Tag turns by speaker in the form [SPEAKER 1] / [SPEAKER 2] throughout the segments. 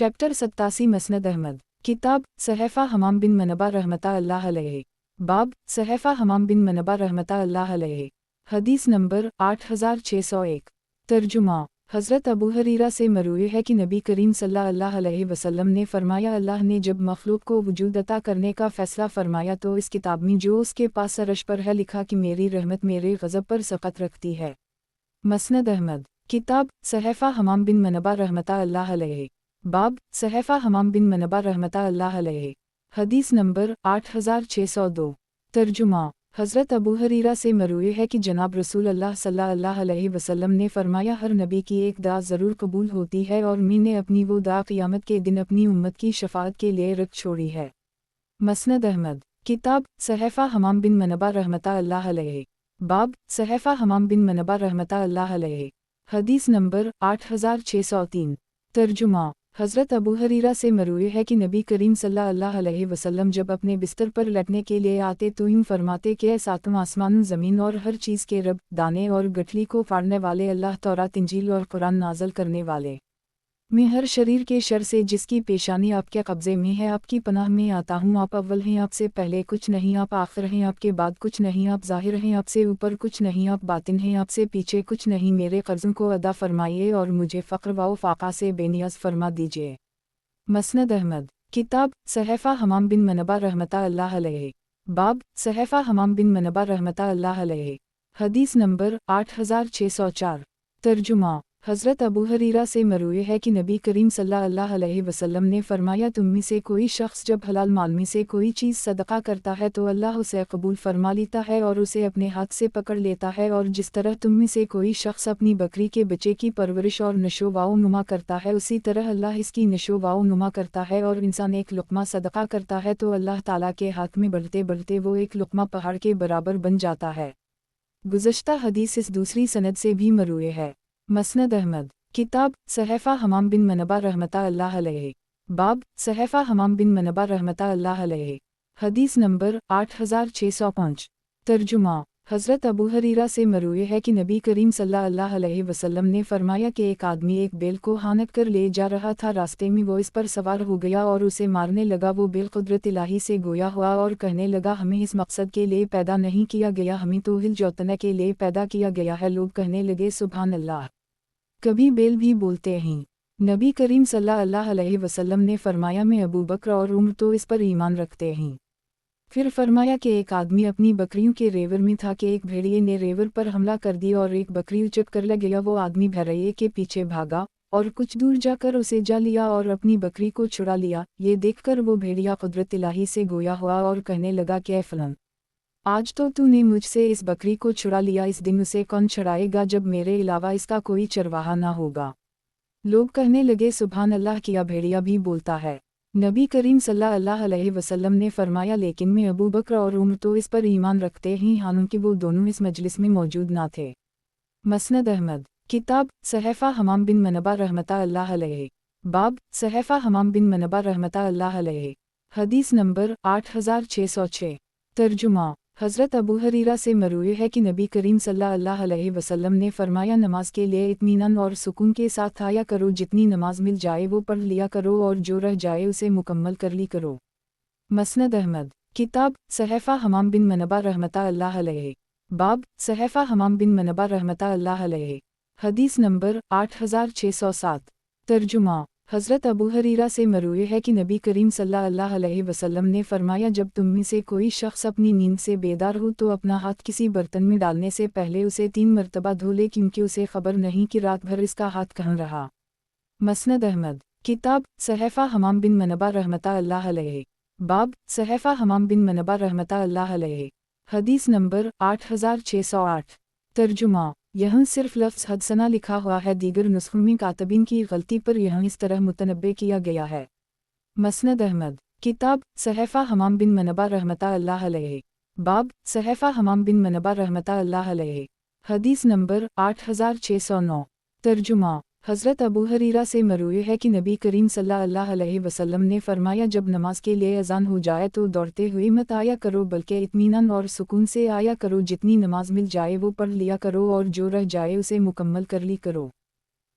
[SPEAKER 1] Chapter 87 मसनद Ahmad. किताब सहफ़ा हमाम बिन मनबा रहमता अल्लाह अलैहि। बाब सहफ़ा हमाम बिन मनबा रहमता अल्लाह अलैहि। हदीस नंबर 8601। तर्जुमा। हज़रत अबू हरीरा से मरूए है कि नबी करीम सल्लल्लाहु अलैहि वसल्लम ने फरमाया, अल्लाह ने जब मखलूक को वजूद अता करने का फ़ैसला फरमाया तो इस किताब में जो उसके पास अर्श पर है लिखा कि मेरी रहमत मेरे ग़ज़ब पर सबक़त रखती है। मसनद अहमद। किताब सहफ़ा हमाम बिन मनबा रहमता अल्लाह अलैहि। बाब सहफ़ा हमाम बिन मनबा रहमता अल्लाह अलैहि। हदीस नंबर 8602। तर्जुमा। हज़रत अबू हरीरा से मरूए है कि जनाब रसूल अल्लाह सल्लल्लाहु अलैहि वसल्लम ने फरमाया, हर नबी की एक दुआ ज़रूर कबूल होती है और मैंने अपनी वो दुआ क़यामत के दिन अपनी उम्मत की शफ़ाअत के लिए रख छोड़ी है। मसनद अहमद। किताब सहफ़ा हमाम बिन मनबा रहमता अल्लाह अलैहि। बाब सहफ़ा हमाम बिन मनबा रहमता अल्लाह अलैहि। हदीस नंबर 8603। तर्जुमा। हज़रत अबू हरीरा से मरूए है कि नबी करीम सल्लल्लाहु अलैहि वसल्लम जब अपने बिस्तर पर लेटने के लिए आते तो यूं फरमाते कि सातों आसमान ज़मीन और हर चीज़ के रब, दाने और गठली को फाड़ने वाले अल्लाह, तौरात, इंजील और कुरान नाज़िल करने वाले, मैं हर शरीर के शर से जिसकी पेशानी आपके कब्ज़े में है आपकी पनाह में आता हूँ। आप अव्वल हैं, आपसे पहले कुछ नहीं, आप आखिर हैं, आपके बाद कुछ नहीं, आप ज़ाहिर हैं, आपसे ऊपर कुछ नहीं, आप बातिन हैं, आपसे पीछे कुछ नहीं। मेरे कर्ज़ों को अदा फरमाइए और मुझे फ़क्र व फ़ाक़ा से बेनियाज़ फरमा दीजिए। मसनद अहमद। किताब सहफ़ा हमाम बिन मनबा रहमता अल्लाह अलैहि। बाब सहफ़ा हमाम बिन मनबा रहमता अल्लाह अलैहि। हदीस नंबर 8604। तर्जुमा। हज़रत अबू हरीरा से मरूए है कि नबी करीम सल्लल्लाहु अलैहि वसल्लम ने फरमाया, तुम में से कोई शख्स जब हलाल माल में से कोई चीज़ सदका करता है तो अल्लाह उसे कबूल फरमा लेता है और उसे अपने हाथ से पकड़ लेता है, और जिस तरह तुम में से कोई शख्स अपनी बकरी के बच्चे की परवरिश और नशो-व नुमा करता है उसी तरह अल्लाह इसकी नशो-व नुमा करता है। और इंसान एक लुक़मा सदका करता है तो अल्लाह ताला के हाथ में बढ़ते बढ़ते वो एक लुक़मा पहाड़ के बराबर बन जाता है। गुज़श्ता हदीस इस दूसरी सनद से भी मरूए है। मसनद अहमद। किताब सहफ़ा हमाम बिन मनबा रहमता अल्लाह अलैहि। बाब सहफ़ा हमाम बिन मनबा रहमता अल्लाह अलैहि। हदीस नंबर 8605। तर्जुमा। हज़रत अबू हरीरा से मरूए है कि नबी करीम सल्लल्लाहु अलैहि वसल्लम ने फरमाया कि एक आदमी एक बेल को हानक कर ले जा रहा था, रास्ते में वो इस पर सवार हो गया और उसे मारने लगा। वो बेल कुदरत इलाही से गोया हुआ और कहने लगा, हमें इस मकसद के लिए पैदा नहीं किया गया, हमें तो हिल जोतने के लिए पैदा किया गया है। लोग कहने लगे, सुभान अल्लाह, कभी बेल भी बोलते हैं। नबी करीम सल्लल्लाहु अलैहि वसल्लम ने फरमाया, मैं अबू बकर और उमर तो इस पर ईमान रखते हैं। फिर फरमाया कि एक आदमी अपनी बकरियों के रेवर में था कि एक भेड़िए ने रेवर पर हमला कर दिया और एक बकरी उचट कर लग गया। वो आदमी भेड़िए के पीछे भागा और कुछ दूर जाकर उसे जा लिया और अपनी बकरी को छुड़ा लिया। ये देखकर वो भेड़िया कुदरत इलाही से गोया हुआ और कहने लगा कि ऐ फलन, आज तो तूने मुझसे इस बकरी को छुड़ा लिया, इस दिन उसे कौन छुड़ाएगा जब मेरे अलावा इसका कोई चरवाहा ना होगा। लोग कहने लगे, सुभान अल्लाह, किया भेड़िया भी बोलता है। नबी करीम सल्लल्लाहु अलैहि वसल्लम ने फरमाया, लेकिन मैं अबू बकर और उमर तो इस पर ईमान रखते हैं, हालांकि वो दोनों इस मजलिस में मौजूद ना थे। मसनद अहमद। किताब सहफ़ा हमाम बिन मनबा रहमता अल्लाह अलैहि। बाब सहफ़ा हमाम बिन मनबा रहमता अल्लाह अलैहि। हदीस नंबर 8606। तर्जुमा। हज़रत अबू हरीरा से मरूए है कि नबी करीम सल्लल्लाहु अलैहि वसल्लम ने फरमाया, नमाज के लिए इत्मीनान और सुकून के साथ आया करो, जितनी नमाज मिल जाए वो पढ़ लिया करो और जो रह जाए उसे मुकम्मल कर ली करो। मसनद अहमद। किताब सहफ़ा हमाम बिन मनबा रहमता अल्लाह अलैहि। बाब सहफ़ा हमाम बिन मनबा रहमता अल्लाह अलैहि। हदीस नंबर 8607। तर्जुमा। हज़रत अबू हरीरा से मरूए है कि नबी करीम सल्लल्लाहु अलैहि वसल्लम ने फरमाया, जब तुम में से कोई शख्स अपनी नींद से बेदार हो तो अपना हाथ किसी बर्तन में डालने से पहले उसे 3 मरतबा धो ले, क्योंकि उसे खबर नहीं कि रात भर इसका हाथ कहाँ रहा। मसनद अहमद। किताब सहफ़ा हमाम बिन मनबा रहमता अल्लाह अलैहि। बाब सहफ़ा हमाम बिन मनबा रहमता अल्लाह अलैहि। हदीस नंबर 8608। तर्जुमा। यहाँ सिर्फ लफ्ज़ हदसना लिखा हुआ है, दीगर नुस्खों में कातबीन की गलती पर यहाँ इस तरह मुतनब्बे किया गया है। मसनद अहमद। किताब सहफ़ा हमाम बिन मनबा रहमता अल्लाह अलैहि। बाब सहफ़ा हमाम बिन मनबा रहमता अल्लाह अलैहि। हदीस नंबर 8609। तर्जुमा। हज़रत अबू हरीरा से मरूए है कि नबी करीम सल्लल्लाहु अलैहि वसल्लम ने फरमाया, जब नमाज के लिए अज़ान हो जाए तो दौड़ते हुए मत आया करो, बल्कि इत्मीनान और सुकून से आया करो, जितनी नमाज मिल जाए वो पढ़ लिया करो और जो रह जाए उसे मुकम्मल कर ली करो।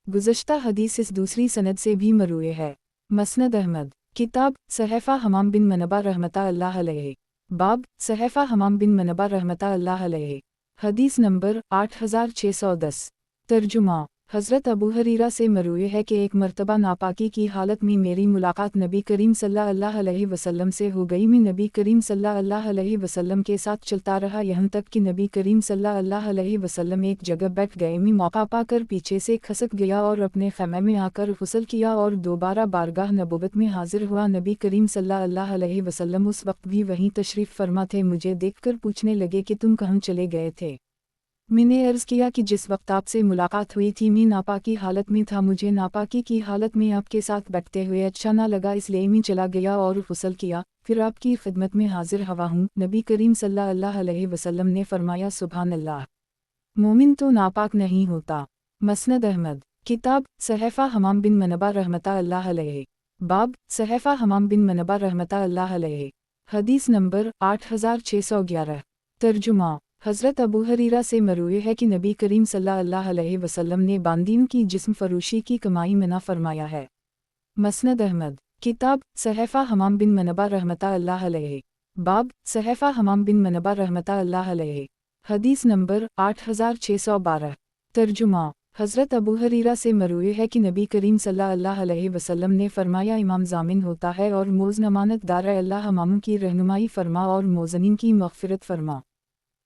[SPEAKER 1] गुज़श्ता हदीस इस दूसरी सनद से भी मरूए है। मसनद अहमद। किताब सहफ़ा हमाम बिन मनबा रहमता अल्लाह अलैहि। बाब सहफ़ा हमाम बिन मनबा रहमता अल्लाह अलैहि। हदीस नंबर 8610। तर्जुमा। हज़रत अबू हरीरा से मरूए है कि एक मर्तबा नापाकी की हालत में मेरी मुलाकात नबी करीम सल्लल्लाहु अलैहि वसल्लम से हो गई। मैं नबी करीम सल्लल्लाहु अलैहि वसल्लम के साथ चलता रहा यहाँ तक कि नबी करीम सल्लल्लाहु अलैहि वसल्लम एक जगह बैठ गए। मैं मौका पाकर पीछे से खसक गया और अपने ख़ैमे में आकर गुस्ल किया और दोबारा बारगाह नबुवत में हाजिर हुआ। नबी करीम सल्लल्लाहु अलैहि वसल्लम उस वक्त भी वहीं तशरीफ़ फरमा थे। मुझे देखकर पूछने लगे कि तुम कहाँ चले गए थे। मैंने अर्ज़ किया कि जिस वक्त आपसे मुलाकात हुई थी मैं नापाकी हालत में था। मुझे नापाकी की हालत में आपके साथ बैठते हुए अच्छा ना लगा, इसलिए मैं चला गया और गुस्ल किया, फिर आपकी खिदमत में हाजिर हवा हूँ। नबी करीम सल्लल्लाहु अलैहि वसल्लम ने फरमाया, सुभान अल्लाह, मोमिन तो नापाक नहीं होता। मसनद अहमद। किताब सहफ़ा हमाम बिन मनबा रहमता अल्लाह अलैहि। बाब सहफ़ा हमाम बिन मनबा रहमता अल्लाह अलैहि। हदीस नंबर 8611। तर्जुमा। हज़रत अबू हरीरा से मरूए है कि नबी करीम सल्लल्लाहु अलैहि वसल्लम ने बांदियों की जिस्म फरोशी की कमाई मना फरमाया है। मसनद अहमद। किताब सहफ़ा हमाम बिन मनबा रहमता अल्लाह अलैहि। बाब सहफ़ा हमाम बिन मनबा रहमता अल्लाह अलैहि। हदीस नंबर 8612। तर्जुमा। हज़रत अबू हरीरा से मरूए है कि नबी करीम सल्लल्लाहु अलैहि वसल्लम ने फरमाया, इमाम ज़ामिन होता है और मोज़न अमानतदार है। अल्लाह इमामों की रहनुमाई फरमा और मोज़निन की मग़फ़िरत फरमा।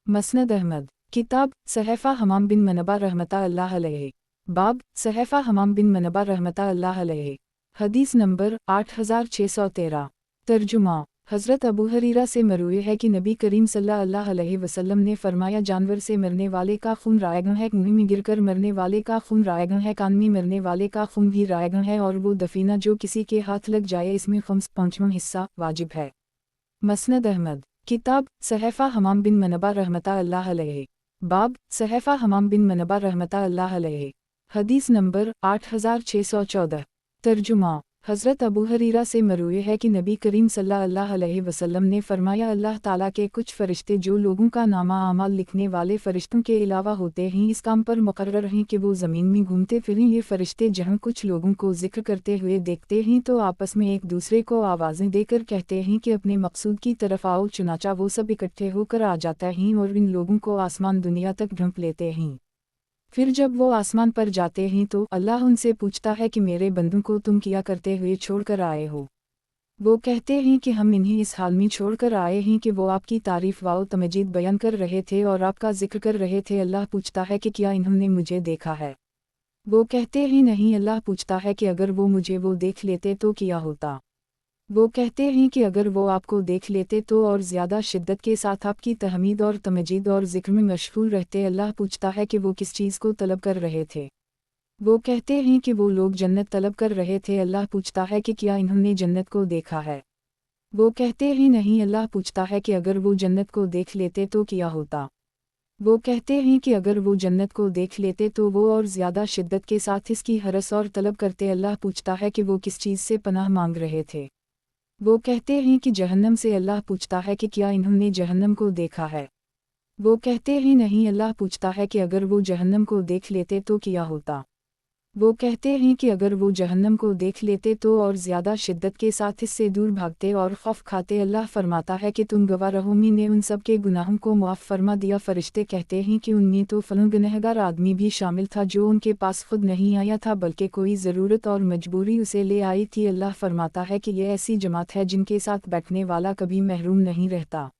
[SPEAKER 1] मसनद अहमद। किताब सहफ़ा हमाम बिन मनबा रहमता अल्लाह अलैहि। बाब सहफ़ा हमाम बिन मनबा रहमता अल्लाह अलैहि। हदीस नंबर 8613। तर्जुमा। हज़रत अबू हरीरा से मरूए है कि नबी करीम सल्लल्लाहु अलैहि वसल्लम ने फरमाया, जानवर से मरने वाले का खून रायगं है, मुँह में गिरकर मरने वाले का खून रायगं है, कान में मरने वाले का खून भी रायगं है, और वो दफीना जो किसी के हाथ लग जाए इसमें खम्स 5वां हिस्सा वाजिब है। मसनद अहमद। किताब सहफ़ा हमाम बिन मनबा रहमता अल्लाह अलैहि। बाब सहफ़ा हमाम बिन मनबा रहमता अल्लाह अलैहि। हदीस नंबर 8614। तर्जुमा। हज़रत अबू हरीरा से मरूए है कि नबी करीम सल्लल्लाहु अलैहि वसल्लम ने फरमाया, अल्लाह ताला के कुछ फ़रिश्ते जो लोगों का नामा आमाल लिखने वाले फ़रिश्तों के अलावा होते हैं, इस काम पर मुक़र्रर हैं कि वो ज़मीन में घूमते फिरें। ये फ़रिश्ते जहाँ कुछ लोगों को ज़िक्र करते हुए देखते हैं तो आपस में एक दूसरे को आवाज़ें देकर कहते हैं कि अपने मकसूद की तरफ आओ, चुनाचा वो सब इकट्ठे होकर आ जाता हैं और इन लोगों को आसमान दुनिया तक ढूंढ लेते हैं। फिर जब वो आसमान पर जाते हैं तो अल्लाह उनसे पूछता है कि मेरे बंदों को तुम किया करते हुए छोड़कर आए हो। वो कहते हैं कि हम इन्हें इस हाल में छोड़कर आए हैं कि वो आपकी तारीफ़ व तमजीद बयान कर रहे थे और आपका जिक्र कर रहे थे। अल्लाह पूछता है कि क्या इन्होंने मुझे देखा है? वो कहते हैं नहीं। अल्लाह पूछता है कि अगर वो मुझे वो देख लेते तो क्या होता? वो कहते हैं कि अगर वो आपको देख लेते तो और ज़्यादा शिद्दत के साथ आपकी तहमीद और तमजीद और ज़िक्र में मशगूल रहते। अल्लाह पूछता है कि वो किस चीज़ को तलब कर रहे थे? वो कहते हैं कि वो लोग जन्नत तलब कर रहे थे। अल्लाह पूछता है कि क्या इन्होंने जन्नत को देखा है? वो कहते हैं नहीं। अल्लाह पूछता है कि अगर वो जन्नत को देख लेते तो क्या होता? वो कहते हैं कि अगर वो जन्नत को देख लेते तो वो और ज़्यादा शिद्दत के साथ इसकी हरस और तलब करते। अल्लाह पूछता है कि वो किस चीज़ से पनाह मांग रहे थे? वो कहते हैं कि जहन्नम से। अल्लाह पूछता है कि क्या इन्होंने जहन्नम को देखा है? वो कहते हैं नहीं। अल्लाह पूछता है कि अगर वो जहन्नम को देख लेते तो क्या होता? वो कहते हैं कि अगर वो जहन्नम को देख लेते तो और ज़्यादा शिद्दत के साथ इससे दूर भागते और खौफ खाते। अल्लाह फरमाता है कि तुम गवाह रहो, मैंने उन सब के गुनाहों को मुआफ़ फरमा दिया। फ़रिश्ते कहते हैं कि उनमें तो फ़लाँ गुनहगार आदमी भी शामिल था जो उनके पास खुद नहीं आया था बल्कि कोई ज़रूरत और मजबूरी उसे ले आई थी। अल्लाह फरमाता है कि ये ऐसी जमात है जिनके साथ बैठने वाला कभी महरूम नहीं रहता।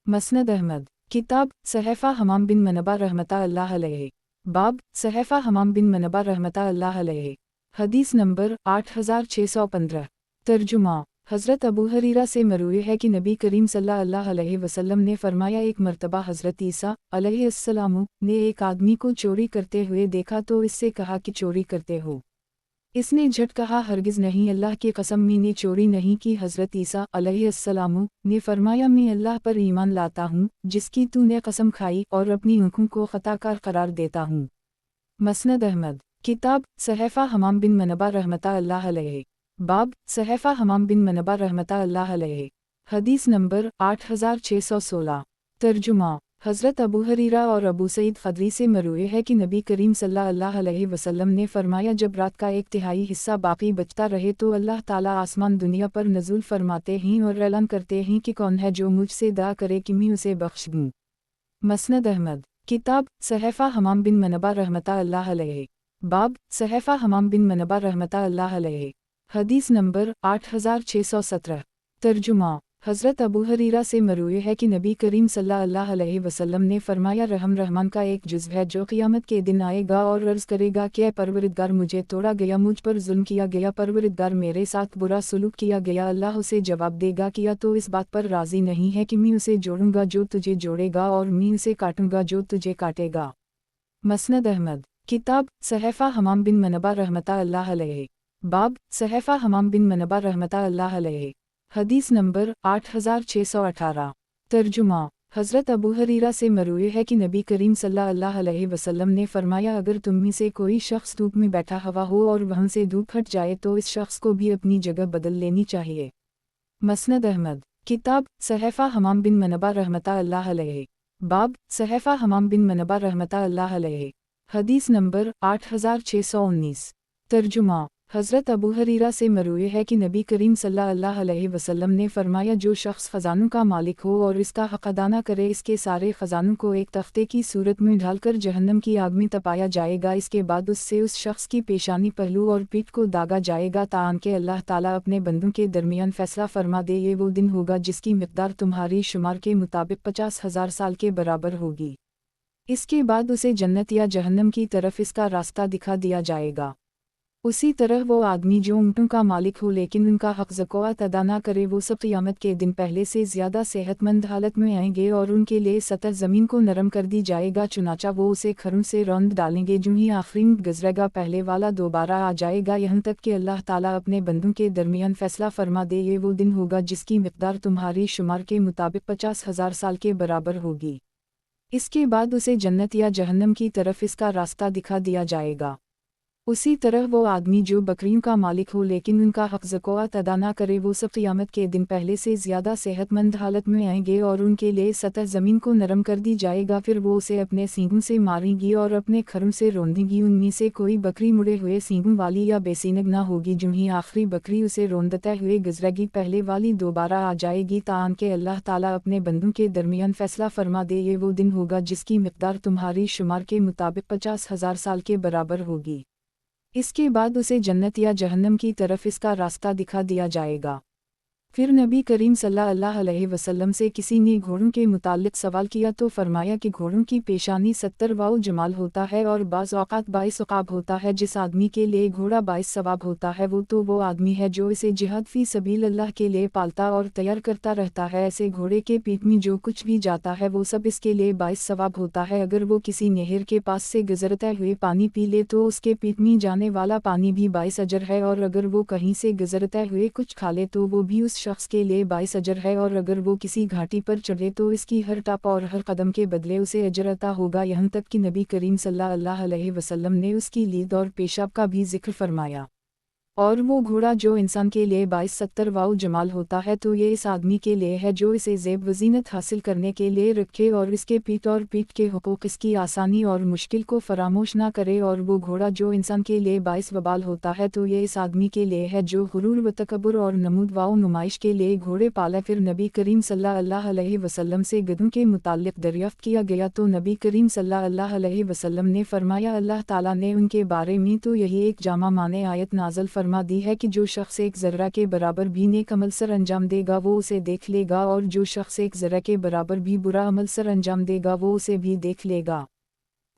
[SPEAKER 1] मसनद अहमद। किताब सहफ़ा हमाम बिन मनबा रहमता अल्लाह अलैहि। बाब सहफ़ा हमाम बिन मनबा रहमता अल्लाह अलैहि। हदीस नंबर 8615। तर्जुमा। हज़रत अबू हरीरा से मरूए है कि नबी करीम सल्लल्लाहु अलैहि वसल्लम ने फरमाया, एक मर्तबा हज़रत ईसा अलैहिस्सलाम ने एक आदमी को चोरी करते हुए देखा तो इससे कहा कि चोरी करते हो? इसने झट कहा, हरगिज़ नहीं, अल्लाह की कसम मैंने चोरी नहीं की। हज़रत ईसा अलैहिस्सलाम ने फरमाया, मैं अल्लाह पर ईमान लाता हूँ जिसकी तूने कसम खाई और अपनी आँखों को ख़ताकार करार देता हूँ। मसनद अहमद। किताब सहफ़ा हमाम बिन मनबा रहमता अल्लाह अलैहि। बाब सहफ़ा हमाम बिन मनबा रहमता अल्लाह अलैहि। हदीस नंबर 8616। तर्जुमा। हज़रत अबू हरीरा और अबू सईद खदरी से मरूए है कि नबी करीम सल्लल्लाहु अलैहि वसल्लम ने फरमाया, जब रात का 1/3 हिस्सा बाकी बचता रहे तो अल्लाह ताला आसमान दुनिया पर नज़ुल फरमाते हैं और ऐलान करते हैं कि कौन है जो मुझसे दुआ करे कि मैं उसे बख्श दूँ। मसनद अहमद। किताब सहफ़ा हमाम बिन मनबा रहमतुल्लाह अलैहि। बाब सहफ़ा हमाम बिन मनबा रहमतुल्लाह अलैहि। हदीस नंबर 8617। तर्जुमा। हज़रत अबू हरीरा से मरूए है कि नबी करीम सल्लल्लाहु अलैहि वसल्लम ने फरमाया, रहमान का एक जुज़्व है जो क़ियामत के दिन आएगा और अर्ज़ करेगा कि परवरिदगार मुझे तोड़ा गया, मुझ पर जुल्म किया गया, परवरिदगार मेरे साथ बुरा सलूक किया गया। अल्लाह उसे जवाब देगा, किया तो इस बात पर राज़ी नहीं है कि मैं उसे जोड़ूंगा जो तुझे जोड़ेगा और मैं उसे काटूंगा जो तुझे काटेगा। मसनद अहमद। किताब सहफ़ा हमाम बिन मनबा रहमतुल्लाह अलैहि। बाब सहफ़ा हमाम बिन मनबा रहमतुल्लाह अलैहि। हदीस नंबर 8618। तर्जुमा। हज़रत अबू हरीरा से मरूए है कि नबी करीम सल्लल्लाहु अलैहि वसल्लम ने फरमाया, अगर तुम में से कोई शख्स धूप में बैठा हुआ हो और वहाँ से धूप हट जाए तो इस शख्स को भी अपनी जगह बदल लेनी चाहिए। मसनद अहमद। किताब सहफ़ा हमाम बिन मनबा रहमतुल्लाह अलैहि। बाब सहफ़ा हमाम बिन मनबा रहमतुल्लाह अलैहि। हदीस नंबर 8619। तर्जुमा। हज़रत अबू हरीरा से मरूए है कि नबी करीम सल्लल्लाहु अलैहि वसल्लम ने फरमाया, जो शख्स ख़ज़ानों का मालिक हो और इसका हक़ अदा न करे, इसके सारे ख़ज़ानों को एक तख्ते की सूरत में ढालकर जहन्नम की आग में तपाया जाएगा। इसके बाद उससे उस शख्स की पेशानी, पहलू और पीठ को दागा जाएगा ताकि अल्लाह ताला अपने बंदों के दरमियान फ़ैसला फरमा दे। ये वो दिन होगा जिसकी मिक़दार तुम्हारी शुमार के मुताबिक 50,000 साल के बराबर होगी। इसके बाद उसे जन्नत या जहन्नम की तरफ इसका रास्ता दिखा दिया जाएगा। उसी तरह वो आदमी जो ऊँटों का मालिक हो लेकिन उनका हक़ ज़कात अदा न करे, वो सब क़ियामत के दिन पहले से ज़्यादा सेहतमंद हालत में आएंगे और उनके लिए सतह ज़मीन को नरम कर दी जाएगा, चुनाचा वो उसे खरों से रौंद डालेंगे। जो ही आखिरी ऊँट गुज़रेगा पहले वाला दोबारा आ जाएगा, यहाँ तक कि अल्लाह ताला अपने बंदों के दरमियान फ़ैसला फरमा दे। ये वो दिन होगा जिसकी मिक़दार तुम्हारी शुमार के मुताबिक 50,000 साल के बराबर होगी। इसके बाद उसे जन्नत या जहन्नम की तरफ इसका रास्ता दिखा दिया जाएगा। उसी तरह वो आदमी जो बकरियों का मालिक हो लेकिन उनका हक़ ज़कात अदा न करे, वो सब क़ियामत के दिन पहले से ज़्यादा सेहतमंद हालत में आएंगे और उनके लिए सतह ज़मीन को नरम कर दी जाएगा। फिर वो उसे अपने सींगों से मारेंगी और अपने खरों से रौंदेंगी। उनमें से कोई बकरी मुड़े हुए सींगों वाली या बेसीनग न होगी। जो ही आखिरी बकरी उसे रौंदते हुए गुज़रेगी, पहले वाली दोबारा आ जाएगी ताकि अल्लाह ताला अपने बंदों के दरमियान फ़ैसला फरमा दे। ये वो दिन होगा जिसकी मिक़दार तुम्हारी शुमार के मुताबिक 50,000 साल के बराबर होगी। इसके बाद उसे जन्नत या जहन्नम की तरफ इसका रास्ता दिखा दिया जाएगा। फिर नबी करीम सल्लल्लाहु अलैहि वसल्लम से किसी ने घोड़ों के मुताल्लिक़ सवाल किया तो फरमाया कि घोड़ों की पेशानी 70 वाउ जमाल होता है और बाज़ औक़ात 22 उक़ाब होता है। जिस आदमी के लिए घोड़ा 22 सवाब होता है वो आदमी है जो इसे जिहाद फ़ी सबील अल्लाह के लिए पालता और तैयार करता रहता है। ऐसे घोड़े के पीठ में जो कुछ भी जाता है वो सब इसके लिए 22 सवाब होता है। अगर वो किसी नहर के पास से गुज़रते हुए पानी पी ले तो उसके पीठ में जाने वाला पानी भी 22 अजर है, और अगर वो कहीं से गुज़रते हुए कुछ खा ले तो वो भी उस शख्स के लिए 22 अजर है, और अगर वो किसी घाटी पर चढ़े तो इसकी हर टप और हर कदम के बदले उसे अजर अता होगा। यहाँ तक कि नबी करीम सल्लल्लाहु अलैहि वसल्लम ने उसकी लीद और पेशाब का भी जिक्र फरमाया। और वो घोड़ा जो इंसान के लिए 22-70 वाउ जमाल होता है तो ये इस आदमी के लिए है जो इसे ज़ेब वज़ीनत हासिल करने के लिए रखे और इसके पीठ और पीठ के हुकूक, इसकी आसानी और मुश्किल को फरामोश ना करे। और वो घोड़ा जो इंसान के लिए 22 वबाल होता है तो ये इस आदमी के लिए है जो गुरूर व तकब्बुर और नमूद वाउ नुमाइश के लिए घोड़े पाले। फिर नबी करीम सल्लल्लाहु अलैहि वसल्लम से गधों के मुताल्लिक़ दरियाफ़्त किया गया तो नबी करीम सल्लल्लाहु अलैहि वसल्लम ने फरमाया, अल्लाह ताला ने उनके बारे में तो यही एक जामा माने आयत नाज़िल फरमा दी है कि जो शख्स एक ज़र्रा के बराबर भी नेक अमल सर अंजाम देगा वो उसे देख लेगा, और जो शख्स एक ज़र्रा के बराबर भी बुरा अमल सर अंजाम देगा वो उसे भी देख लेगा।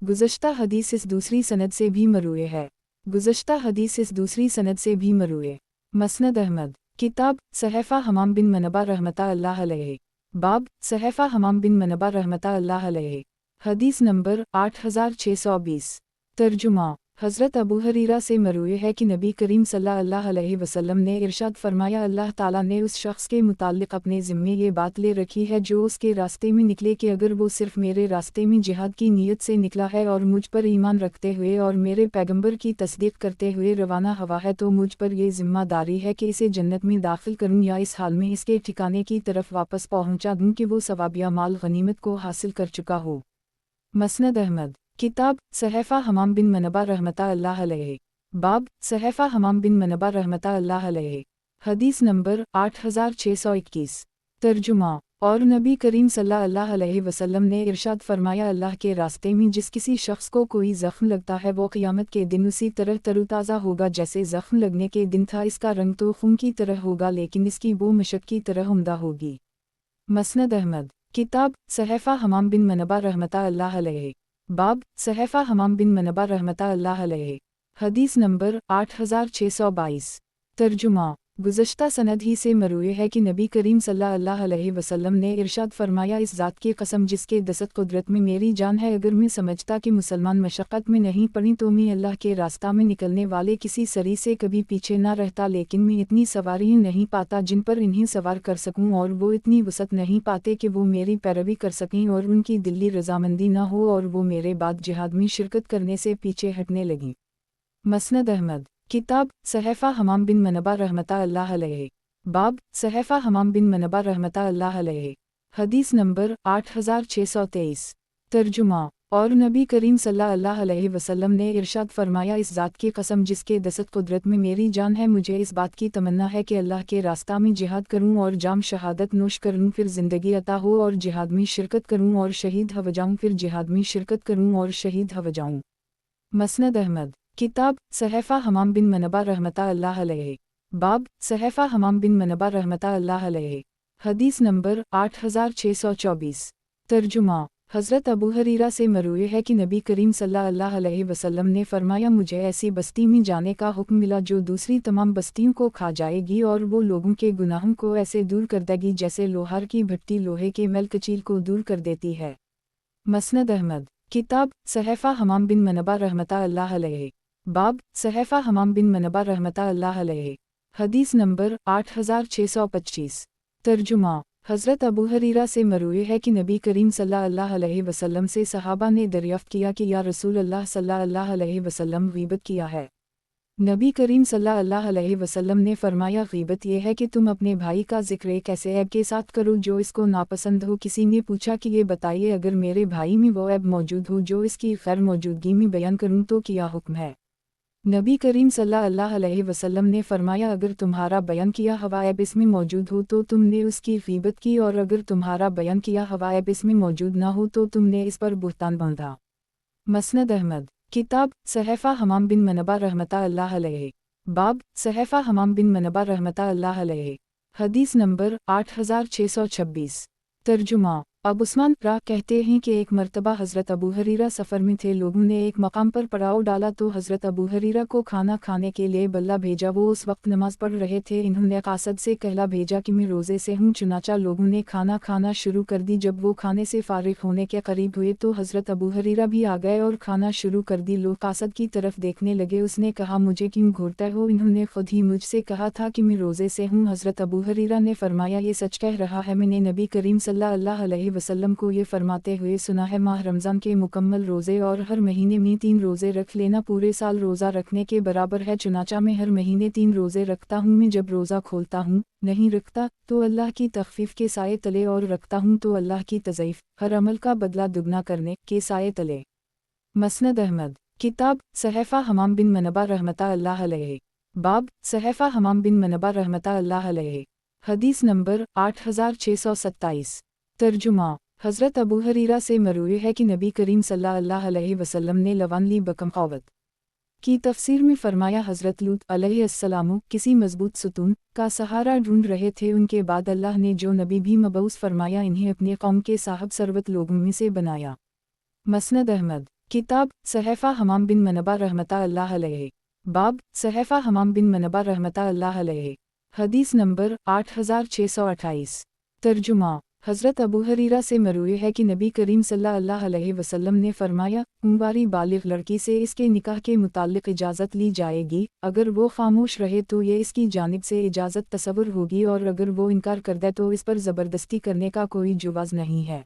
[SPEAKER 1] गुज़श्ता हदीस इस दूसरी सनद से भी मरूए है। गुज़श्ता हदीस इस दूसरी सनद से भी मरूए। मसनद अहमद। किताब सहफ़ा हमाम बिन मनबा रहमतुल्लाह अलैहि। बाब सहफ़ा हमाम बिन मनबा रहमतुल्लाह अलैहि। हदीस नंबर 8620। तर्जुमा। हज़रत अबू हरीरा से मरवी है कि नबी करीम सल्लल्लाहु अलैहि वसल्लम ने इरशाद फरमाया, अल्लाह ताला ने उस शख्स के मुताल्लिक़ अपने ज़िम्मे ये बात ले रखी है जो उसके रास्ते में निकले कि अगर वो सिर्फ़ मेरे रास्ते में जिहाद की नीयत से निकला है और मुझ पर ईमान रखते हुए और मेरे पैगंबर की तस्दीक करते हुए रवाना हुआ है तो मुझ पर यह ज़िम्मेदारी है कि इसे जन्नत में दाखिल करूँ या इस हाल में इसके ठिकाने की तरफ वापस पहुँचा दूँ कि वो सवाब या माल गनीमत को हासिल कर चुका हो। मसनद अहमद किताब सहफ़ा हमाम बिन मनबा रहमतुल्लाह अलैहि। बाब सहफ़ा हमाम बिन मनबा रहमतुल्लाह अलैहि। हदीस नंबर 8621। तर्जुमा। और नबी करीम सल्लल्लाहु अलैहि वसल्लम ने इरशाद फरमाया, अल्लाह के रास्ते में जिस किसी शख्स को कोई ज़ख्म लगता है वो क़यामत के दिन उसी तरह तरोताज़ा होगा जैसे ज़ख्म लगने के दिन था। इसका रंग तो खून की तरह होगा लेकिन इसकी बो मशक की तरह उम्दा होगी। मसनद अहमद किताब सहफ़ा हमाम बिन मनबा रहमतुल्लाह अलैहि। बाब सहफ़ा हमाम बिन मनबा रहमतुल्लाह अलैहि। हदीस नंबर 8622। तर्जुमा। गुज़श्ता सनद ही से मरवी है कि नबी करीम सल्लल्लाहु अलैहि वसल्लम ने इरशाद फरमाया, इस ज़ात की कसम जिसके दस्त कुदरत में मेरी जान है, अगर मैं समझता कि मुसलमान मशक्क़त में नहीं पड़ी तो मैं अल्लाह के रास्ता में निकलने वाले किसी सरी से कभी पीछे न रहता, लेकिन मैं इतनी सवारी नहीं पाता जिन पर इन्हें सवार कर सकूं और वो इतनी वसत नहीं पाते कि वो मेरी पैरवी कर सकें और उनकी दिली रजामंदी न हो और वो मेरे बाद जिहाद में शिरकत करने से पीछे हटने लगीं। मसनद अहमद किताब सहफ़ा हमाम बिन मनबा रहमतुल्लाह अलैहि। बाब सहफ़ा हमाम बिन मनबा रहमतुल्लाह अलैहि। हदीस नंबर 8623। तर्जुमा। और नबी करीम सल्लल्लाहु अलैहि वसल्लम ने इरशाद फरमाया, इस ज़ात की कसम जिसके दस्त कुदरत में मेरी जान है, मुझे इस बात की तमन्ना है कि अल्लाह के रास्ता में जिहाद करूं और जाम शहादत नोश करूं, फिर ज़िंदगी अता हो और जिहाद में शिरकत करूं और शहीद हो जाऊं, फिर जिहाद में शिरकत करूं और शहीद हो जाऊं। मसनद अहमद किताब सहफ़ा हमाम बिन मनबा रहमतुल्लाह अलैहि। बाब सहफ़ा हमाम बिन मनबा रहमतुल्लाह अलैहि। हदीस नंबर 8624। तर्जुमा। हज़रत अबू हरीरा से मरवी है कि नबी करीम सल्लल्लाहु अलैहि वसल्लम ने फरमाया, मुझे ऐसी बस्ती में जाने का हुक्म मिला जो दूसरी तमाम बस्तियों को खा जाएगी और वो लोगों के गुनाहों को ऐसे दूर कर देगी जैसे लोहार की भट्टी लोहे के मैल कचील को दूर कर देती है। मसनद अहमद किताब सहफ़ा हमाम बिन मनबा रहमतुल्लाह अलैहि। बाब सहफ़ा हमाम बिन मनबा रहमतुल्लाह अलैहि। हदीस नंबर 8625। तर्जुमा। हज़रत अबू हरीरा से मरवी है कि नबी करीम सल्लल्लाहु अलैहि वसल्लम से सहाबा ने दरियाफ़्त किया कि या रसूल अल्लाह सल्लल्लाहु अलैहि वसल्लम गीबत किया है। नबी करीम सल्लल्लाहु अलैहि वसल्लम ने फरमाया, गीबत यह है कि तुम अपने भाई का जिक्र एक ऐसे ऐब के साथ करो जो इसको नापसंद हो। किसी ने पूछा कि ये बताइए, अगर मेरे भाई में वो ऐब मौजूद हो जो इसकी खैर मौजूदगी में बयान करूं तो क्या हुक्म है? नबी करीम सल्लल्लाहु अलैहि वसल्लम ने फरमाया, अगर तुम्हारा बयान किया हुआ ऐब इसमें मौजूद हो तो तुमने उसकी गीबत की और अगर तुम्हारा बयान किया हुआ ऐब इसमें मौजूद ना हो तो तुमने इस पर बुहतान बांधा। मसनद अहमद किताब सहफ़ा हमाम बिन मनबा रहमतुल्लाह अलैहि। बाब सहफ़ा हमाम बिन मनबा रहमतुल्लाह अलैहि। हदीस नंबर 8626। तर्जुमा। अब उस्मान प्रा कहते हैं कि एक मर्तबा हज़रत अबू हरीरा सफ़र में थे, लोगों ने एक मकाम पर पड़ाव डाला तो हज़रत अबू हरीरा को खाना खाने के लिए बल्ला भेजा। वो उस वक्त नमाज़ पढ़ रहे थे। इन्होंने कासद से कहला भेजा कि मैं रोज़े से हूँ। चुनाचा लोगों ने खाना खाना शुरू कर दी। जब वो खाने से फारिग होने के करीब हुए तो हज़रत अबू हरीरा भी आ गए और खाना शुरू कर दी। लोग कासद की तरफ देखने लगे। उसने कहा, मुझे क्यों घूरते हो? इन्होंने खुद ही मुझसे कहा था कि मैं रोज़े से हूँ। हज़रत अबू हरीरा ने फरमाया, ये सच कह रहा है। मैंने नबी करीम सल्लल्लाहु अलैहि वसल्लम को ये फरमाते हुए सुना है, माह रमज़ान के मुकम्मल रोज़े और हर महीने में 3 रोज़े रख लेना पूरे साल रोज़ा रखने के बराबर है। चुनाचा मैं हर महीने 3 रोज़े रखता हूँ। मैं जब रोज़ा खोलता हूँ, नहीं रखता तो अल्लाह की तख़फ़ीफ़ के साए तले और रखता हूँ तो अल्लाह की तज़ईफ़, हर अमल का बदला दुगना करने के साए तले। मसनद अहमद किताब सहफ़ा हमाम बिन मनबा रहमतुल्लाह अलैहि। बाब सहफ़ा हमाम बिन मनबा रहमतुल्लाह अलैहि। हदीस नंबर 8627। तर्जुमा। हज़रत अबू हरीरा से मरवी है कि नबी करीम सल्लल्लाहु अलैहि वसल्लम ने लवानली बकमखावत की तफसीर में फरमाया, हज़रत लूत अलैहिस्सलाम किसी मजबूत सुतून का सहारा ढूंढ रहे थे। उनके बाद अल्लाह ने जो नबी भी मबऊस फरमाया, इन्हें अपने कौम के साहब सरवत लोगों में से बनाया। मसनद अहमद किताब सहफ़ा हमाम बिन मनबा रहमतुल्लाह अलैहि। बाब सहफ़ा हमाम बिन मनबा रहमतुल्लाह अलैहि। हदीस नंबर 8628। तर्जुमा। حضرت ابو ہریرہ سے مروی ہے کہ نبی کریم صلی اللہ علیہ وسلم نے فرمایا، عمری بالغ لڑکی سے اس کے نکاح کے متعلق اجازت لی جائے گی، اگر وہ خاموش رہے تو یہ اس کی جانب سے اجازت تصور ہوگی، اور اگر وہ انکار کر دے تو اس پر زبردستی کرنے کا کوئی جواز نہیں ہے۔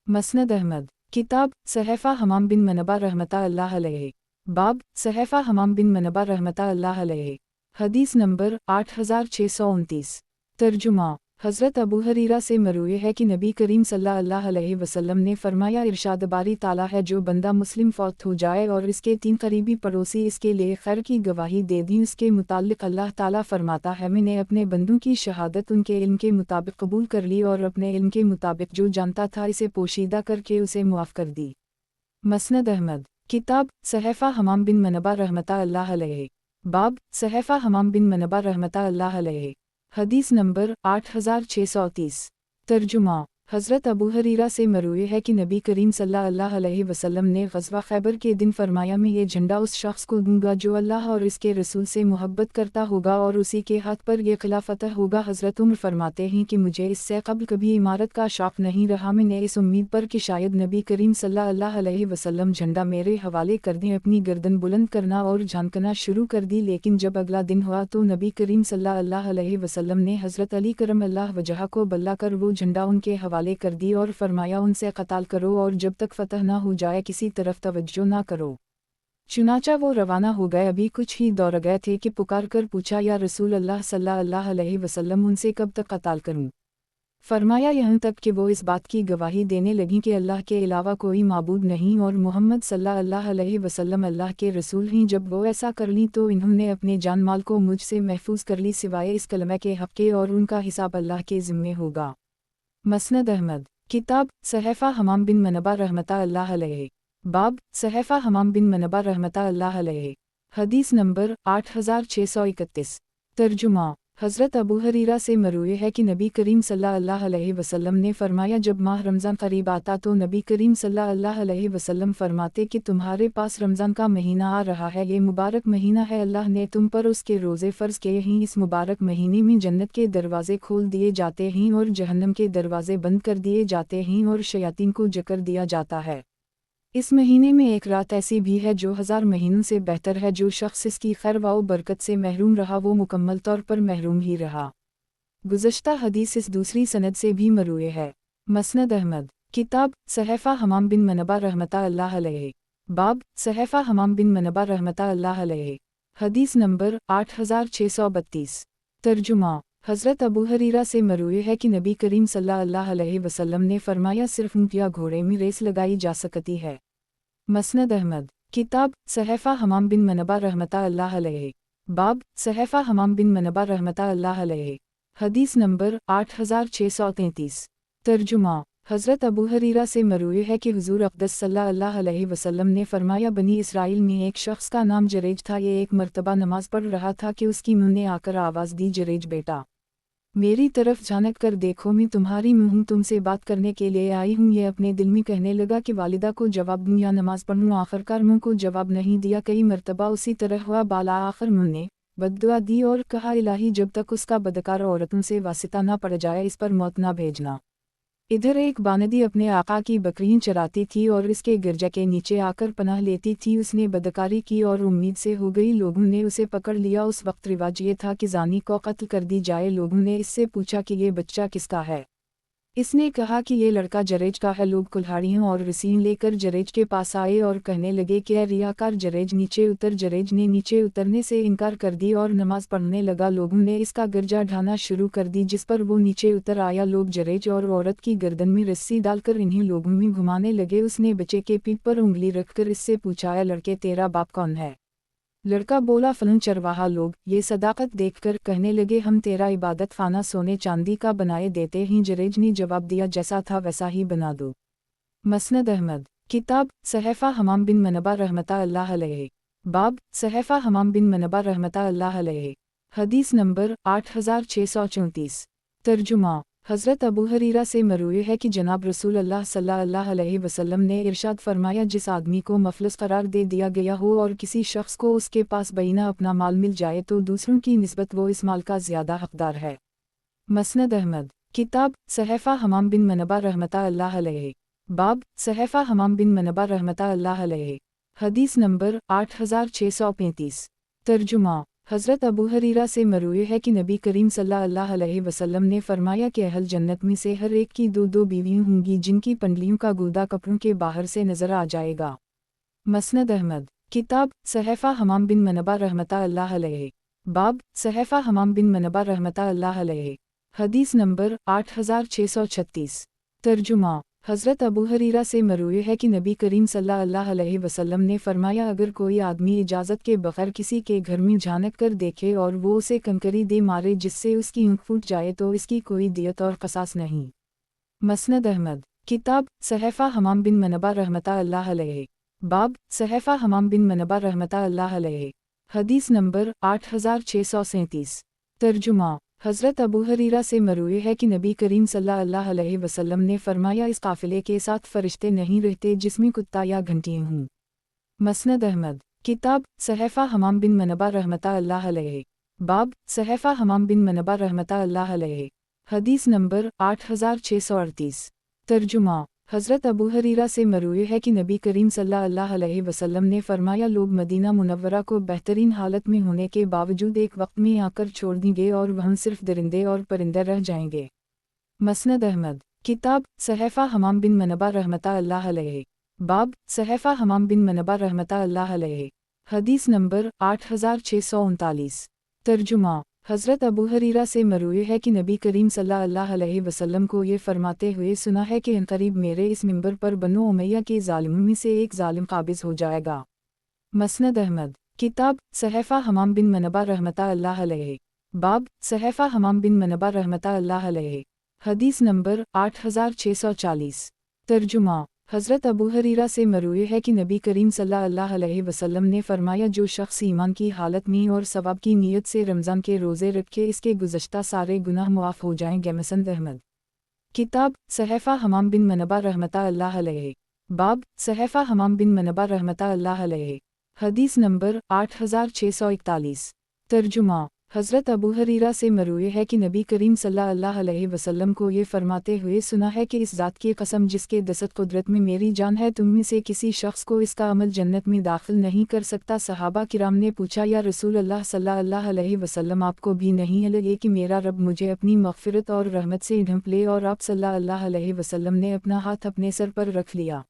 [SPEAKER 1] مسند احمد، کتاب صحیفہ حمام بن منبہ رحمۃ اللہ علیہ، باب صحیفہ حمام بن منبہ رحمۃ اللہ علیہ، حدیث نمبر 8629۔ ترجمہ، حضرت ابو ہریرہ سے مروی ہے کہ نبی کریم صلی اللہ علیہ وسلم نے فرمایا، ارشاد باری تعالیٰ ہے، جو بندہ مسلم فوت ہو جائے اور اس کے 3 قریبی پڑوسی اس کے لیے خیر کی گواہی دے دیں، اس کے متعلق اللہ تعالیٰ فرماتا ہے، میں نے اپنے بندوں کی شہادت ان کے علم کے مطابق قبول کر لی، اور اپنے علم کے مطابق جو جانتا تھا اسے پوشیدہ کر کے اسے معاف کر دی۔ مسند احمد، کتاب صحیفہ حمام بن منبہ رحمۃ اللہ علیہ، باب صحیفہ حمام بن منبہ رحمۃ اللہ علیہ، حدیث نمبر 8630۔ ترجمہ، حضرت ابو ہریرہ سے مروی ہے کہ نبی کریم صلی اللہ علیہ وسلم نے غزوہ خیبر کے دن فرمایا، میں یہ جھنڈا اس شخص کو دوں گا جو اللہ اور اس کے رسول سے محبت کرتا ہوگا، اور اسی کے ہاتھ پر یہ قلعہ فتح ہوگا۔ حضرت عمر فرماتے ہیں کہ مجھے اس سے قبل کبھی عمارت کا شوق نہیں رہا، میں نے اس امید پر کہ شاید نبی کریم صلی اللہ علیہ وسلم جھنڈا میرے حوالے کر دیں، اپنی گردن بلند کرنا اور جھانکنا شروع کر دی، لیکن جب اگلا دن ہوا تو نبی کریم صلی اللہ علیہ وسلم نے حضرت علی کرم اللہ وجہہ کو بلا کر وہ جھنڈا ان کے حوالے کر دی اور فرمایا، ان سے قتال کرو اور جب تک فتح نہ ہو جائے کسی طرف توجہ نہ کرو۔ چنانچہ وہ روانہ ہو گئے، ابھی کچھ ہی دور گئے تھے کہ پکار کر پوچھا، یا رسول اللہ صلی اللہ علیہ وسلم، ان سے کب تک قتال کروں؟ فرمایا، یہاں تک کہ وہ اس بات کی گواہی دینے لگیں کہ اللہ کے علاوہ کوئی معبود نہیں اور محمد صلی اللہ علیہ وسلم اللہ کے رسول ہیں۔ جب وہ ایسا کر لیں تو انہوں نے اپنے جان مال کو مجھ سے محفوظ کر لی سوائے اس کلمہ کے حق کے، اور ان کا حساب اللہ کے ذمے ہوگا۔ مسند احمد، کتاب صحیفہ حمام بن منبہ رحمۃ اللہ علیہ، باب صحیفہ حمام بن منبہ رحمۃ اللہ علیہ، حدیث نمبر 8631۔ ترجمہ، حضرت ابو ہریرہ سے مروی ہے کہ نبی کریم صلی اللہ علیہ وسلم نے فرمایا، جب ماہ رمضان قریب آتا تو نبی کریم صلی اللہ علیہ وسلم فرماتے کہ تمہارے پاس رمضان کا مہینہ آ رہا ہے، یہ مبارک مہینہ ہے، اللہ نے تم پر اس کے روزے فرض کیے ہیں، اس مبارک مہینے میں جنت کے دروازے کھول دیے جاتے ہیں اور جہنم کے دروازے بند کر دیے جاتے ہیں اور شیاطین کو جکر دیا جاتا ہے۔ اس مہینے میں ایک رات ایسی بھی ہے جو 1000 مہینوں سے بہتر ہے، جو شخص اس کی خیر و برکت سے محروم رہا وہ مکمل طور پر محروم ہی رہا۔ گزشتہ حدیث اس دوسری سند سے بھی مروی ہے۔ مسند احمد، کتاب صحیفہ حمام بن منبہ رحمۃ اللہ علیہ، باب صحیفہ حمام بن منبہ رحمۃ اللہ علیہ، حدیث نمبر 8632۔ ترجمہ، حضرت ابو ہریرہ سے مروی ہے کہ نبی کریم صلی اللہ علیہ وسلم نے فرمایا، صرف اونٹ یا گھوڑے میں ریس لگائی جا سکتی ہے۔ مسند احمد، کتاب صحیفہ حمام بن منبہ رحمۃ اللہ علیہ، باب صحیفہ حمام بن منبہ رحمۃ اللہ علیہ، حدیث نمبر 8633۔ ترجمہ، حضرت ابو ہریرہ سے مروی ہے کہ حضور اقدس صلی اللہ علیہ وسلم نے فرمایا، بنی اسرائیل میں ایک شخص کا نام جریج تھا، یہ ایک مرتبہ نماز پڑھ رہا تھا کہ اس کی ماں نے آ کر آواز دی، جریج بیٹا، میری طرف جھانک کر دیکھو، میں تمہاری ماں ہوں، تم سے بات کرنے کے لیے آئی ہوں۔ یہ اپنے دل میں کہنے لگا کہ والدہ کو جواب دوں یا نماز پڑھوں، آخرکار ماں کو جواب نہیں دیا، کئی مرتبہ اسی طرح ہوا، بالآخر ماں نے بد دعا دی اور کہا، الہی جب تک اس کا بدکار عورتوں سے واسطہ نہ پڑ جائے اس پر موت نہ بھیجنا۔ ادھر ایک باندی اپنے آقا کی بکریاں چراتی تھی اور اس کے گرجا کے نیچے آ کر پناہ لیتی تھی، اس نے بدکاری کی اور امید سے ہو گئی، لوگوں نے اسے پکڑ لیا۔ اس وقت رواج یہ تھا کہ زانی کو قتل کر دی جائے۔ لوگوں نے اس سے پوچھا کہ یہ بچہ کس کا ہے؟ اس نے کہا کہ یہ لڑکا جریج کا ہے۔ لوگ کلہاڑیاں اور رسین لے کر جریج کے پاس آئے اور کہنے لگے کہ اے ریاکار جریج نیچے اتر۔ جریج نے نیچے اترنے سے انکار کر دی اور نماز پڑھنے لگا۔ لوگوں نے اس کا گرجا ڈھانا شروع کر دی، جس پر وہ نیچے اتر آیا۔ لوگ جریج اور عورت کی گردن میں رسی ڈال کر انہیں لوگوں میں گھمانے لگے۔ اس نے بچے کے پیٹھ پر انگلی رکھ کر اس سے پوچھا، اے لڑکے تیرا باپ کون ہے؟ لڑکا بولا، فلاں چرواہا۔ لوگ یہ صداقت دیکھ کر کہنے لگے، ہم تیرا عبادت خانہ سونے چاندی کا بنائے دیتے ہیں۔ جریج نے جواب دیا، جیسا تھا ویسا ہی بنا دو۔ مسند احمد، کتاب صحیفہ حمام بن منبہ رحمۃ اللہ علیہ، باب صحیفہ حمام بن منبہ رحمۃ اللہ علیہ، حدیث نمبر 8634۔ ترجمہ، حضرت ابو ہریرہ سے مروی ہے کہ جناب رسول اللہ صلی اللہ علیہ وسلم نے ارشاد فرمایا، جس آدمی کو مفلس قرار دے دیا گیا ہو اور کسی شخص کو اس کے پاس بینہ اپنا مال مل جائے تو دوسروں کی نسبت وہ اس مال کا زیادہ حقدار ہے۔ مسند احمد، किताब सहफ़ा हमाम बिन मनबा रहमता अल्लाह अलैहि। बाब सहफ़ा हमाम बिन मनबा रहमता अल्लाह अलैहि। हदीस नंबर 8635। तर्जुमा। हज़रत अबू हरीरा से मरूए है कि नबी करीम सल्लल्लाहु अलैहि वसल्लम ने फरमाया कि अहल जन्नत में से हर एक की दो दो बीवियाँ होंगी जिनकी पंडलियों का गुदा कपड़ों के बाहर से नजर आ जाएगा। मसनद अहमद। किताब सहफ़ा हमाम बिन मनबा रहमता अल्लाह अलैहि। बाब सहफ़ा हमाम बिन मनबा रहमता अल्लाह अलैहि। हदीस नंबर 8636। तर्जुमा। हज़रत अबू हरीरा से मरूए है कि नबी करीम सल्लल्लाहु अलैहि वसल्लम ने फरमाया अगर कोई आदमी इजाज़त के बग़ैर किसी के घर में झांक कर देखे और वो उसे कंकरी दे मारे जिससे उसकी ऊँख फूट जाए तो इसकी कोई दियत और क़सास नहीं। मसनद अहमद। किताब सहफ़ा हमाम बिन मनबा रहमता अल्लाह अलैहि। बाब सहफ़ा हमाम बिन मनबा रहमता अल्लाह अलैहि। हदीस नंबर 8637। तर्जुमा। हज़रत अबू हरीरा से मरूए है कि नबी करीम सल्लल्लाहु अलैहि वसल्लम ने फरमाया इस काफ़िले के साथ फ़रिश्ते नहीं रहते जिसमें कुत्ता या घंटियाँ हों। मसनद अहमद। किताब सहफ़ा हमाम बिन मनबा रहमता अल्लाह अलैहि। बाब सहफ़ा हमाम बिन मनबा रहमता अल्लाह अलैहि। हदीस नंबर 8638। तर्जुमा। हज़रत अबू हरीरा से मरूए है कि नबी करीम सल्लल्लाहु अलैहि वसल्लम ने फरमाया लोग मदीना मुनव्वरा को बेहतरीन हालत में होने के बावजूद एक वक्त में आकर छोड़ देंगे और वहाँ सिर्फ दरिंदे और परिंदे रह जाएंगे। मसनद अहमद। किताब सहफ़ा हमाम बिन मनबा रहमता अल्लाह अलैहि। बाब सहफ़ा हमाम बिन मनबा रहमता अल्लाह अलैहि। हदीस नंबर 8639। तर्जुमा। हज़रत अबू हरीरा से मरूए है कि नबी करीम सल्लल्लाहु अलैहि वसल्लम को ये फरमाते हुए सुना है कि इनकरीब मेरे इस मिंबर पर बनो उमैया के ज़ालिमों में से एक ज़ालिम काबिज़ हो जाएगा। मसनद अहमद। किताब सहफ़ा हमाम बिन मनबा रहमता अल्लाह अलैहि। बाब सहफ़ा हमाम बिन मनबा रहमता अल्लाह अलैहि। हदीस नंबर 8640। तर्जुमा। हज़रत अबू हरीरा से मरूए है कि नबी करीम सल्लल्लाहु अलैहि वसल्लम ने फरमाया जो शख्स ईमान की हालत में और सवाब की नीयत से रमज़ान के रोज़े रखे इसके गुज़श्ता सारे गुनाह मुआफ़ हो जाएंगे। मसनद अहमद। किताब सहफ़ा हमाम बिन मनबा रहमता अल्लाह अलैहि। बाब सहफ़ा हमाम बिन मनबा रहमता अल्लाह अलैहि। हदीस नंबर 8641। तर्जुमा। हज़रत अबू हरीरा से मरूए है कि नबी करीम सल्लल्लाहु अलैहि वसल्लम को ये फरमाते हुए सुना है कि इस ज़ात की कसम जिसके दस्त कुदरत में मेरी जान है तुम में से किसी शख्स को इसका अमल जन्नत में दाखिल नहीं कर सकता। सहाबा किराम ने पूछा या रसूल अल्लाह सल्लल्लाहु अलैहि वसल्लम आपको भी नहीं लगे कि मेरा रब मुझे अपनी मग़फ़िरत और रहमत से ढंप ले और आप सल्लल्लाहु अलैहि वसल्लम ने अपना हाथ अपने सर पर रख लिया।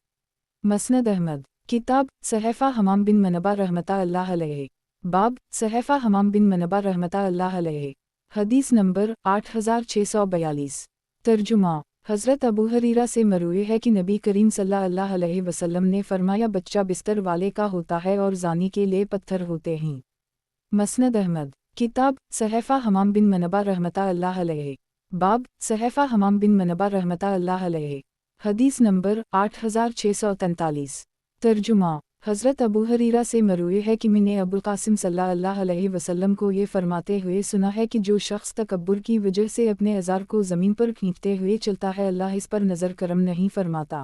[SPEAKER 1] मसनद अहमद। किताब सहफ़ा हमाम बिन मनबा रहमता अल्लाह अलैहि। बाब सहफ़ा हमाम बिन मनबा रहमता अल्लाह अलैहि। हदीस नंबर 8642। तर्जुमा। हज़रत अबू हरीरा से मरूए है कि नबी करीम सल्लल्लाहु अलैहि वसल्लम ने फरमाया बच्चा बिस्तर वाले का होता है और ज़ानी के लिए पत्थर होते हैं। मसनद अहमद। किताब सहफ़ा हमाम बिन मनबा रहमता अल्लाह अलैहि। बाब सहफ़ा हमाम बिन मनबा रहमता अल्लाह अलैहि। हदीस नंबर 8643। तर्जुमा। हज़रत अबू हरीरा से मरूए है कि मैंने अबुल कासिम सल्लल्लाहु अलैहि वसल्लम को ये फरमाते हुए सुना है कि जो शख्स तकब्बुर की वजह से अपने अज़ार को ज़मीन पर खींचते हुए चलता है अल्लाह इस पर नज़र करम नहीं फरमाता।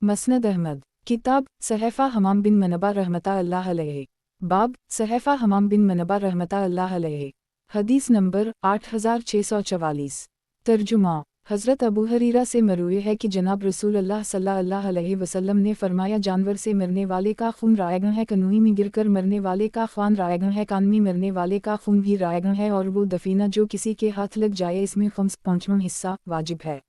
[SPEAKER 1] मसनद अहमद। किताब सहफ़ा हमाम बिन मनबा रहमता अल्लाह अलैहि। बाब सहफ़ा हमाम बिन मनबा रहमता अल्लाह अलैहि। हदीस नंबर 8644। तर्जुमा। हज़रत अबू हरीरा से मरूए है कि जनाब रसूल अल्लाह सल्लल्लाहु अलैहि वसल्लम ने फरमाया जानवर से मरने वाले का खून रायगा है कनूई में गिरकर मरने वाले का ख़्वान रायगा है कान में मरने वाले का खून भी रायगा है और वो दफीना जो किसी के हाथ लग जाए इसमें 5वां हिस्सा वाजिब है।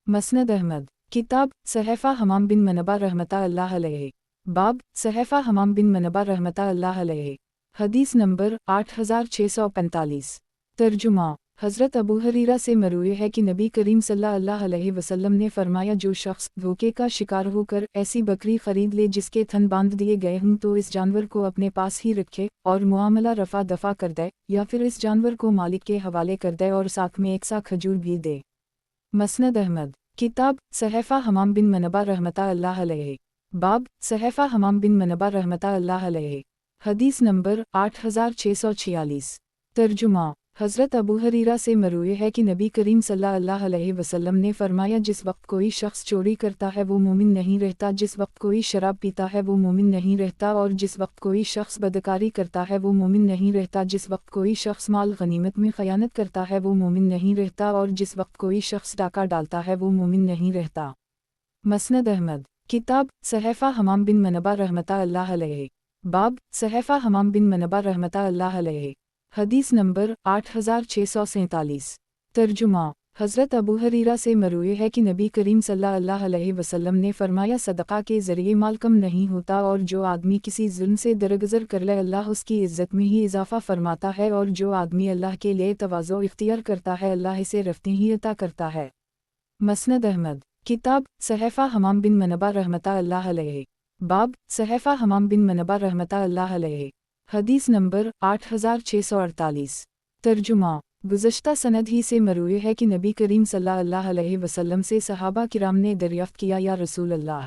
[SPEAKER 1] मसनद अहमद। किताब सहफ़ा हमाम बिन मनबा रहमता अल्लाह अलैहि। बाब सहफ़ा हमाम बिन मनबा रहमता अल्लाह अलैहि। हदीस नंबर 8645। तर्जुमा। हज़रत अबू हरीरा से मरूए है कि नबी करीम सल्लल्लाहु अलैहि वसल्लम ने फरमाया जो शख्स धोखे का शिकार होकर ऐसी बकरी खरीद ले जिसके थन बांध दिए गए हों तो इस जानवर को अपने पास ही रखे और मुआमला रफ़ा दफ़ा कर दे या फिर इस जानवर को मालिक के हवाले कर दे और साथ में एक सा खजूर भी दे। मसनद अहमद। किताब सहफ़ा हमाम बिन मनबा रहमता अल्लाह अलैहि। बाब सहफ़ा हमाम बिन मनबा रहमता अल्लाह अलैहि। हदीस नंबर 8646। तर्जुमा। हज़रत अबू हरीरा से मरूए है कि नबी करीम सल्लल्लाहु अलैहि वसल्लम ने फरमाया, जिस वक्त कोई शख्स चोरी करता है वो मोमिन नहीं रहता, जिस वक्त कोई शराब पीता है वो मोमिन नहीं रहता, और जिस वक्त कोई शख्स बदकारी करता है वो मोमिन नहीं रहता, जिस वक्त कोई शख्स माल गनीमत में ख़यानत करता है वो मोमिन नहीं रहता, और जिस वक्त कोई शख्स डाका डालता है वो मोमिन नहीं रहता। मसनद अहमद। किताब सहफ़ा हमाम बिन मनबा रहमतुल्लाह अलैहि। बाब सहफ़ा हमाम बिन मनबा रहमतुल्लाह अलैहि। हदीस नंबर 8647। तर्जुमा। हज़रत अबू हरीरा से मरूए है कि नबी करीम सल्लल्लाहु अलैहि वसल्लम ने फरमाया, सदक़ा के ज़रिए माल कम नहीं होता, और जो आदमी किसी जुल्म से दरगुज़र कर ले अल्लाह उसकी इज़्ज़त में ही इजाफ़ा फरमाता है, और जो आदमी अल्लाह के लिए तवाज़ो इख्तियार करता है अल्लाह इसे रफ़्तें ही अता करता है। मसनद अहमद। किताब सहफ़ा हमाम बिन मनबा रहमतुल्लाह अलैहि। बाब सहफ़ा हमाम बिन मनबा रहमतुल्लाह अलैहि। हदीस नंबर 8648। तर्जुमा। गुज़श्ता सनद ही से मरूए है कि नबी करीम सल्लल्लाहु अलैहि वसल्लम से सहाबा किराम ने दरियाफ़्त किया, या रसूल अल्लाह,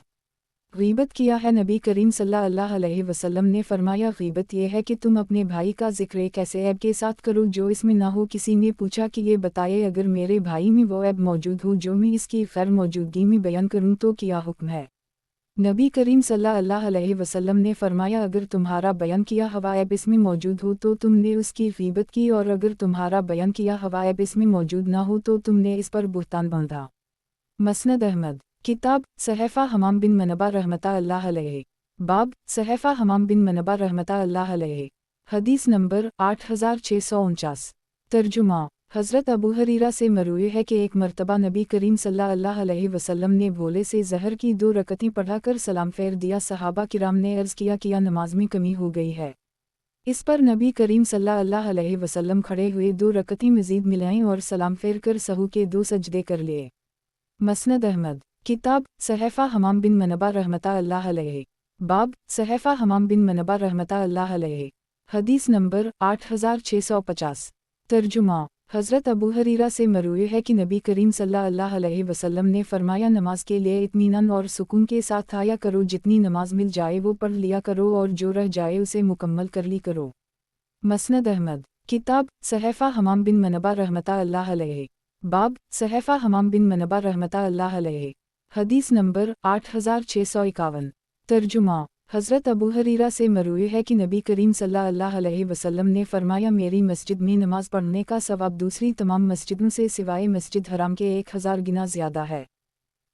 [SPEAKER 1] ग़ीबत किया है? नबी करीम सल्लल्लाहु अलैहि वसल्लम ने फरमाया, ग़ीबत यह है कि तुम अपने भाई का ज़िक्र एक ऐसे ऐब के साथ करो जो इसमें ना हो। किसी ने पूछा कि ये बताए, अगर मेरे भाई में वो ऐब मौजूद हो जो मैं इसकी ग़ैर मौजूदगी में बयान करूँ तो क्या हुक्म है? नबी करीम सल्लल्लाहु अलैहि वसल्लम ने फरमाया, अगर तुम्हारा बयान किया हुआ ऐब इसमें मौजूद हो तो तुमने उसकी ग़ीबत की, और अगर तुम्हारा बयान किया हुआ ऐब इसमें मौजूद ना हो तो तुमने इस पर बुहतान बांधा। मसनद अहमद। किताब सहफ़ा हमाम बिन मनबा रहमतुल्लाह अलैहि। बाब सहफ़ा हमाम बिन मनबा रहमतुल्लाह अलैहि। हदीस नंबर 8649। तर्जुमा। हज़रत अबू हरीरा से मरूए है कि एक मरतबा नबी करीम सल्लल्लाहु अलैहि वसल्लम ने भोले से ज़हर की 2 रकअतें पढ़ाकर सलाम फेर दिया। सहाबा किराम ने अर्ज़ किया कि नमाज में कमी हो गई है। इस पर नबी करीम सल्लल्लाहु अलैहि वसल्लम खड़े हुए 2 रकअतें मज़ीद मिलाईं और सलाम फेर कर सहू के 2 सजदे कर लिए। मसनद अहमद। किताब सहफ़ा हमाम बिन मनबा रहमतुल्लाह अलैहि। बाब सहफ़ा हमाम बिन मनबा रहमतुल्लाह अलैहि। हदीस नंबर 8650। तर्जुमा। हज़रत अबू हरीरा से मरूए है कि नबी करीम सल्लल्लाहु अलैहि वसल्लम ने फरमाया, नमाज के लिए इत्मीनान और सुकून के साथ आया करो, जितनी नमाज मिल जाए वो पढ़ लिया करो, और जो रह जाए उसे मुकम्मल कर ली करो। मसनद अहमद। किताब सहफ़ा हमाम बिन मनबा रहमतुल्लाह अलैहि। बाब सहफ़ा हमाम बिन मनबा रहमतुल्लाह अलैहि। हदीस नंबर 8651। तर्जुमा। हज़रत अबू हरीरा से मरूए है कि नबी करीम सल्लल्लाहु अलैहि वसल्लम ने फरमाया, मेरी मस्जिद में नमाज पढ़ने का सवाब दूसरी तमाम मस्जिदों से सिवाय मस्जिद हराम के 1000 गुना ज़्यादा है।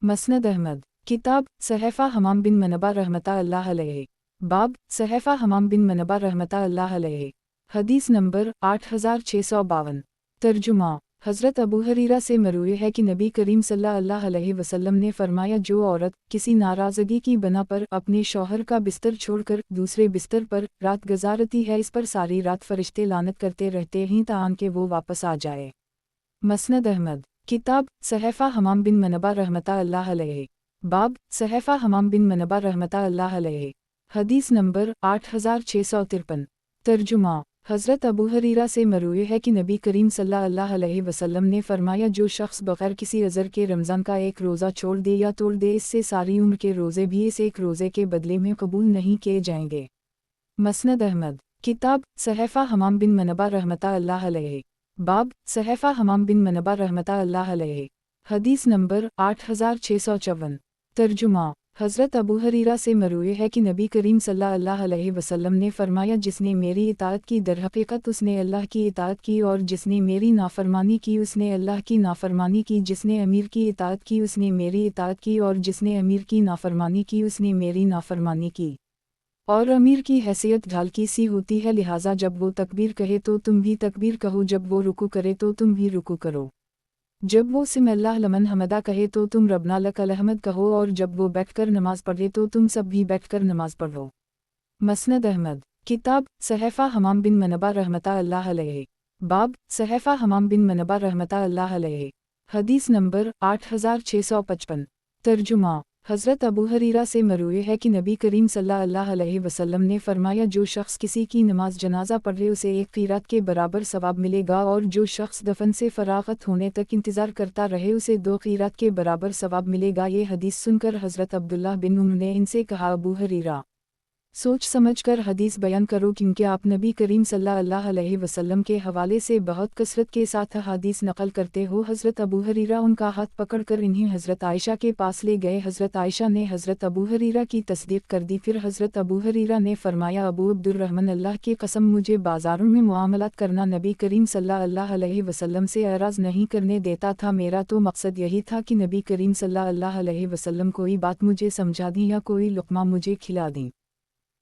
[SPEAKER 1] मसनद अहमद। किताब सहफ़ा हमाम बिन मनबा रहमतुल्लाह अलैहि। बाब सहफ़ा हमाम बिन मनबा रहमतुल्लाह अलैहि। हदीस नंबर 8652। तर्जुमा। हज़रत अबू हरीरा से मरूए है कि नबी करीम सल्लल्लाहु अलैहि वसल्लम ने फरमाया, जो औरत किसी नाराज़गी की बना पर अपने शौहर का बिस्तर छोड़कर दूसरे बिस्तर पर रात गुजारती है, इस पर सारी रात फरिश्ते लानत करते रहते हैं तान के वो वापस आ जाए। मसनद अहमद। किताब सहफ़ा हमाम बिन मनबा रहमतुल्लाह अलैहि। बाब सहफ़ा हमाम बिन मनबा रहमतुल्लाह अलैहि। हदीस नंबर 8653। तर्जुमा। हज़रत अबू हरीरा से मरूए है कि नबी करीम सल्लल्लाहु अलैहि वसल्लम ने फरमाया, जो शख्स बग़ैर किसी अज़र के रमज़ान का एक रोज़ा छोड़ दे या तोड़ दे, इससे सारी उम्र के रोज़े भी इस एक रोज़े के बदले में कबूल नहीं किए जाएंगे। मसनद अहमद। किताब सहफ़ा हमाम बिन मनबा रहमतुल्लाह अलैहि। बाब सहफ़ा हमाम बिन मनबा रहमतुल्लाह अलैहि। हदीस नंबर 8654। तर्जुमा। हज़रत अबू हरीरा से मरूए है कि नबी करीम सल्लल्लाहु अलैहि वसल्लम ने फरमाया, जिसने मेरी इताअत की दरहक़ीक़त उसने अल्लाह की इताअत की, और जिसने मेरी नाफरमानी की उसने अल्लाह की नाफरमानी की, जिसने अमीर की इताअत की उसने मेरी इताअत की, और जिसने अमीर की नाफरमानी की उसने मेरी नाफरमानी की। और अमीर की हैसियत ढाल की सी होती है, लिहाजा जब वो तकबीर कहे तो तुम भी तकबीर कहो, जब वो रुकू करे तो तुम भी रुकू करो, जब वो सिमिल्लाह लमन हमदा कहे तो तुम रब्ना लकल हम्द कहो, और जब वो बैठकर नमाज पढ़े तो तुम सब भी बैठकर नमाज पढ़ो। मसनद अहमद। किताब सहफ़ा हमाम बिन मनबा रहमतुल्लाह अलैहि। बाब सहफ़ा हमाम बिन मनबा रहमतुल्लाह अलैहि। हदीस नंबर 8655। तर्जुमा। हज़रत अबू हरीरा से मरूए है कि नबी करीम सल्लल्लाहु अलैहि वसल्लम ने फरमाया, जो शख्स किसी की नमाज जनाजा पढ़े उसे 1 क़ीरात के बराबर सवाब मिलेगा, और जो शख्स दफन से फ़राग़त होने तक इंतज़ार करता रहे उसे 2 क़ीरात के बराबर सवाब मिलेगा। ये हदीस सुनकर हज़रत अब्दुल्लाह बिन उमर ने इनसे कहा, अबू हरीरा, सोच समझ कर हदीस बयान करो, क्योंकि आप नबी करीम सल्लल्लाहु अलैहि वसल्लम के हवाले से बहुत कसरत के साथ हदीस नकल करते हो। हज़रत अबू हरीरा उनका हाथ पकड़कर इन्हें हज़रत आयशा के पास ले गए। हज़रत आयशा ने हज़रत अबू हरीरा की तस्दीक कर दी। फिर हज़रत अबू हरीरा ने फरमाया, अबू अब्दुर्रहमान, अल्लाह की कसम, मुझे बाज़ारों में मुआमलात करना नबी करीम सल्लल्लाहु अलैहि वसल्लम से एराज़ नहीं करने देता था। मेरा तो मकसद यही था कि नबी करीम सल्लल्लाहु अलैहि वसल्लम कोई बात मुझे समझा दी या कोई लुक़मा मुझे खिला दी।